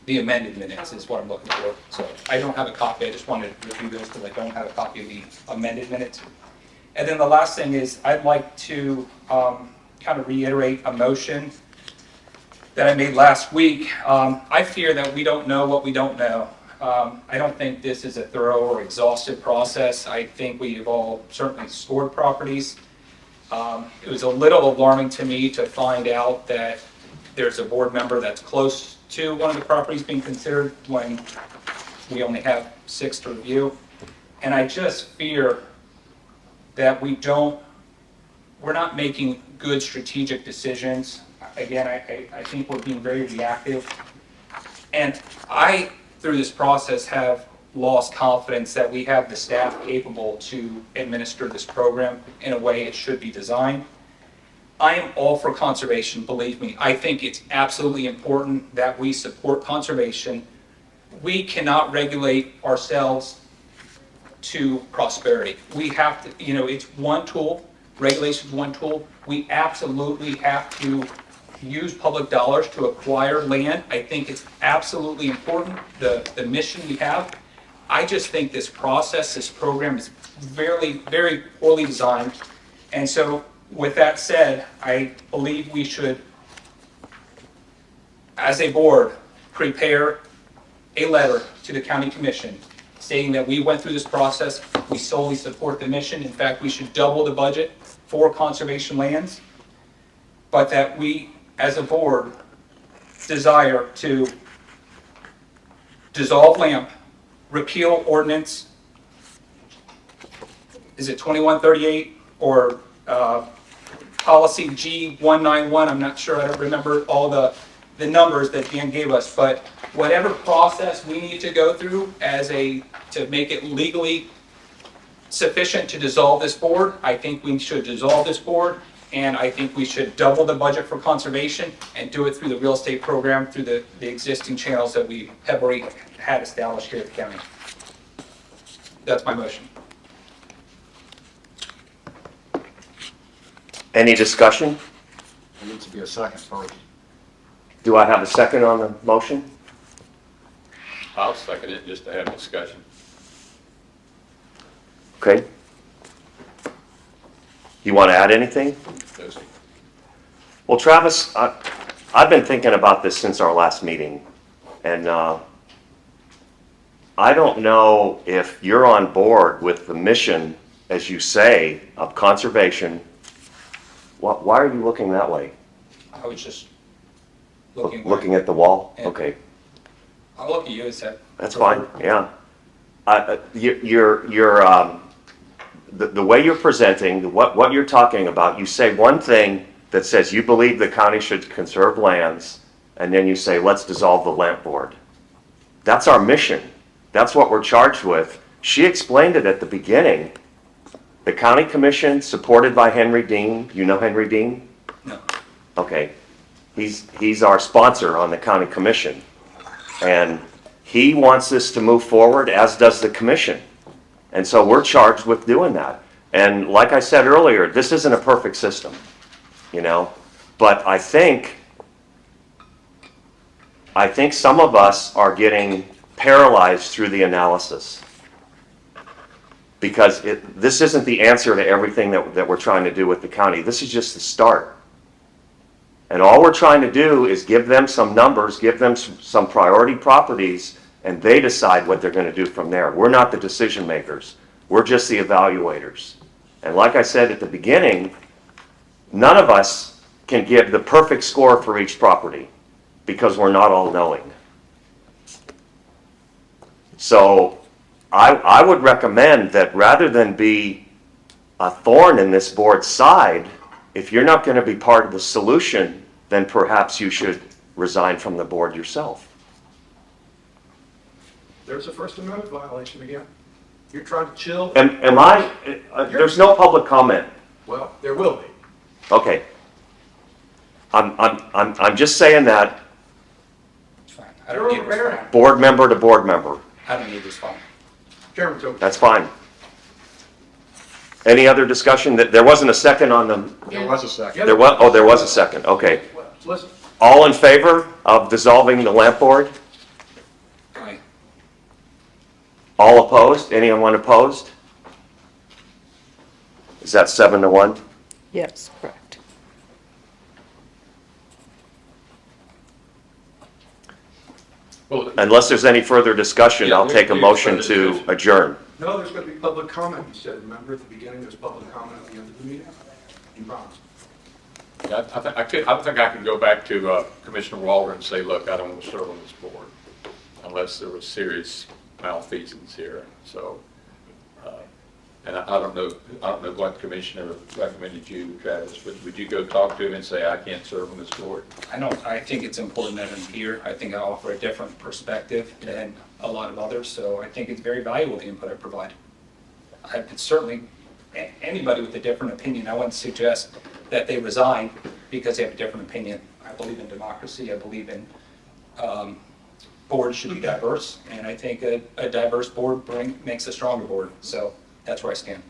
The amended minutes is what I'm looking for. So I don't have a copy, I just wanted to review those because I don't have a copy of the amended minutes. And then the last thing is, I'd like to kind of reiterate a motion that I made last week. I fear that we don't know what we don't know. I don't think this is a thorough or exhaustive process. I think we've all certainly scored properties. It was a little alarming to me to find out that there's a board member that's close to one of the properties being considered when we only have 6 to review. And I just fear that we're not making good strategic decisions. Again, I think we're being very reactive. And I, through this process, have lost confidence that we have the staff capable to administer this program in a way it should be designed. I am all for conservation, believe me. I think it's absolutely important that we support conservation. We cannot regulate ourselves to prosperity. We have to, it's one tool, regulation is one tool. We absolutely have to use public dollars to acquire land. I think it's absolutely important, the mission we have. I just think this process, this program is very, very poorly designed. And so with that said, I believe we should, as a board, prepare a letter to the county commission stating that we went through this process, we solely support the mission. In fact, we should double the budget for conservation lands, but that we, as a board, desire to dissolve LAMP, repeal ordinance, is it 2138 or policy G191, I'm not sure, I don't remember all the numbers that Dan gave us, but whatever process we need to go through to make it legally sufficient to dissolve this board, I think we should dissolve this board, and I think we should double the budget for conservation and do it through the real estate program, through the existing channels that we have already had established here at the county. That's my motion. Any discussion? There needs to be a second first. Do I have a second on the motion? I'll second it just to have discussion. Okay. You want to add anything? Josie. Well, Travis, I've been thinking about this since our last meeting, and I don't know if you're on board with the mission, as you say, of conservation. Why are you looking that way? I was just looking. Looking at the wall? Yeah. Okay, I'll look at you and say. that's fine, yeah. The way you're presenting, what you're talking about, you say one thing that says you believe the county should conserve lands, and then you say, let's dissolve the LAMP board. That's our mission. That's what we're charged with. She explained it at the beginning. The county commission, supported by Henry Dean. You know Henry Dean? No. Okay. He's our sponsor on the county commission. And he wants this to move forward, as does the commission. And so we're charged with doing that. And like I said earlier, this isn't a perfect system, but I think some of us are getting paralyzed through the analysis. Because this isn't the answer to everything that we're trying to do with the county. This is just the start. And all we're trying to do is give them some numbers, give them some priority properties, and they decide what they're going to do from there. We're not the decision makers. We're just the evaluators. And like I said at the beginning, none of us can give the perfect score for each property because we're not all knowing. So I would recommend that rather than be a thorn in this board's side, if you're not going to be part of the solution, then perhaps you should resign from the board yourself. There's a First Amendment violation again. You're trying to chill. Am I, there's no public comment. Well, there will be. Okay. I'm just saying that It's fine. I don't need to respond. board member to board member. I don't need to respond. Chairman Toby. That's fine. Any other discussion? There wasn't a second on the, There was a second. there was a second. Okay. Listen, All in favor of dissolving the lamp board? Aye. All opposed? Anyone opposed? Is that 7-1? Yes, correct. Well, Unless there's any further discussion, Yeah, I'll take a there's motion further to discussion. adjourn. no, there's going to be public comment, you said. Remember at the beginning, there's public comment at the end of the meeting? You promised. I think I could go back to Commissioner Walter and say, look, I don't want to serve on this board unless there was serious malfeasance here. So, and I don't know what commissioner recommended you, Travis, but would you go talk to him and say, I can't serve on this board? I think it's important that I'm here. I think I offer a different perspective than a lot of others, so I think it's very valuable, the input I provide. I could certainly, anybody with a different opinion, I wouldn't suggest that they resign because they have a different opinion. I believe in democracy. I believe in boards should be diverse, and I think a diverse board makes a stronger board. So that's where I stand.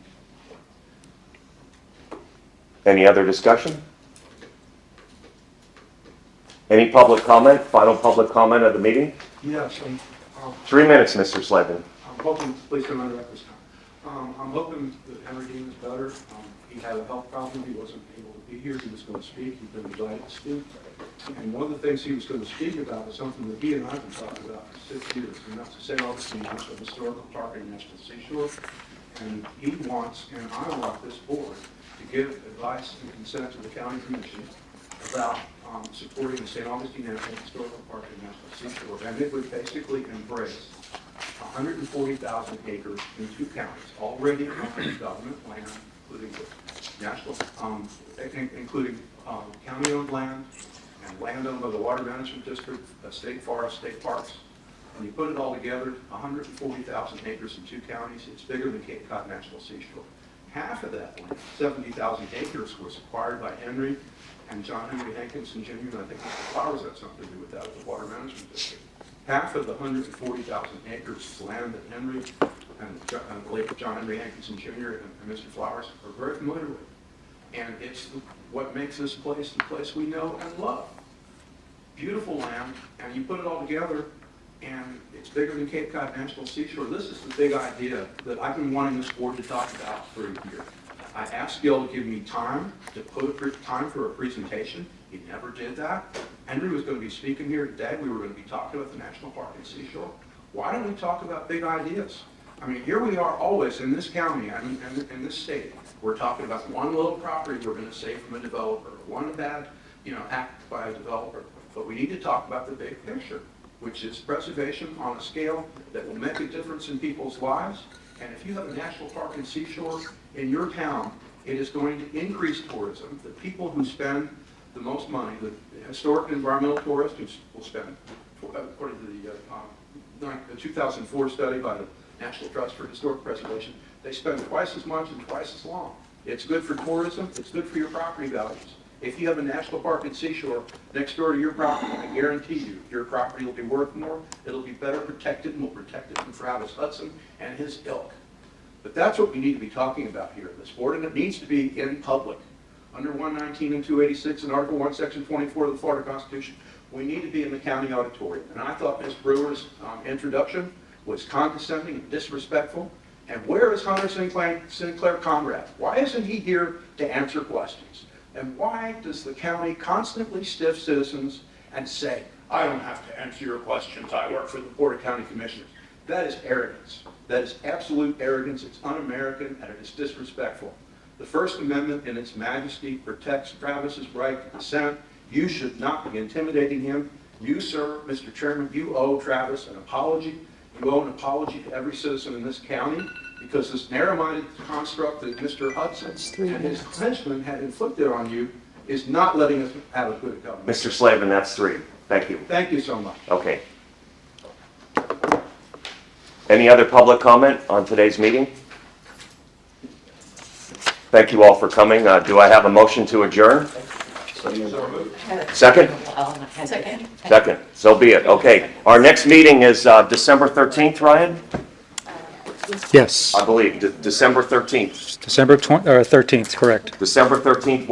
Any other discussion? Any public comment? Final public comment of the meeting? Yes, 3 minutes, Mr. Slavin. I'm hoping, please don't interrupt this time. I'm hoping that Henry Dean is better. He had a health problem. He wasn't able to be here. He was going to speak. He's been invited to speak. And one of the things he was going to speak about is something that he and I have been talking about for 6 years, and that's the St. Augustine National Historical Park and National Seashore. And he wants, and I want this board to give advice and consent to the county commission about supporting the St. Augustine National Historical Park and National Seashore. And it would basically embrace 140,000 acres in 2 counties, already on government land, including the national, including county-owned land and land owned by the Water Management District, state forests, state parks. And you put it all together, 140,000 acres in 2 counties. It's bigger than Cape Cod National Seashore. Half of that land, 70,000 acres, was acquired by Henry and John Henry Hankinson Jr., and I think Mr. Flowers had something to do with that with the Water Management District. Half of the 140,000 acres land that Henry and the late John Henry Hankinson Jr. and Mr. Flowers are very familiar with. And it's what makes this place the place we know and love. Beautiful land, and you put it all together, and it's bigger than Cape Cod National Seashore. This is the big idea that I've been wanting this board to talk about for a year. I asked Gil to give me time to put time for a presentation. He never did that. Henry was going to be speaking here today. We were going to be talking about the National Park and Seashore. Why don't we talk about big ideas? I mean, here we are always in this county and in this state. We're talking about one little property we're going to save from a developer, one bad, act by a developer. But we need to talk about the big picture, which is preservation on a scale that will make a difference in people's lives. And if you have a national park and seashore in your town, it is going to increase tourism. The people who spend the most money, the historic and environmental tourists who will spend, according to the 2004 study by the National Trust for Historic Preservation, they spend twice as much and twice as long. It's good for tourism. It's good for your property values. If you have a national park and seashore next door to your property, I guarantee you, your property will be worth more. It'll be better protected, and we'll protect it from Travis Hudson and his ilk. But that's what we need to be talking about here, this board, and it needs to be in public. under 119 and 286 and Article 1, Section 24 of the Florida Constitution, we need to be in the county auditorium. And I thought Ms. Brewer's introduction was condescending and disrespectful. And where is Hunter Sinclair Conrad? Why isn't he here to answer questions? And why does the county constantly stiff citizens and say, I don't have to answer your questions, I work for the Board of County Commissioners? That is arrogance. That is absolute arrogance. It's un-American and it is disrespectful. The First Amendment in its majesty protects Travis's right to dissent. You should not be intimidating him. You, sir, Mr. Chairman, you owe Travis an apology. You owe an apology to every citizen in this county because this narrow-minded construct that Mr. Hudson and his henchmen had inflicted on you is not letting us have a good government. Mr. Slavin, that's 3. Thank you. Thank you so much. Okay. Any other public comment on today's meeting? Thank you all for coming. Do I have a motion to adjourn? Second? Second. Second. So be it. Okay. Our next meeting is December 13th, Ryan? Yes, I believe, December 13th. December 13th, correct. December 13th.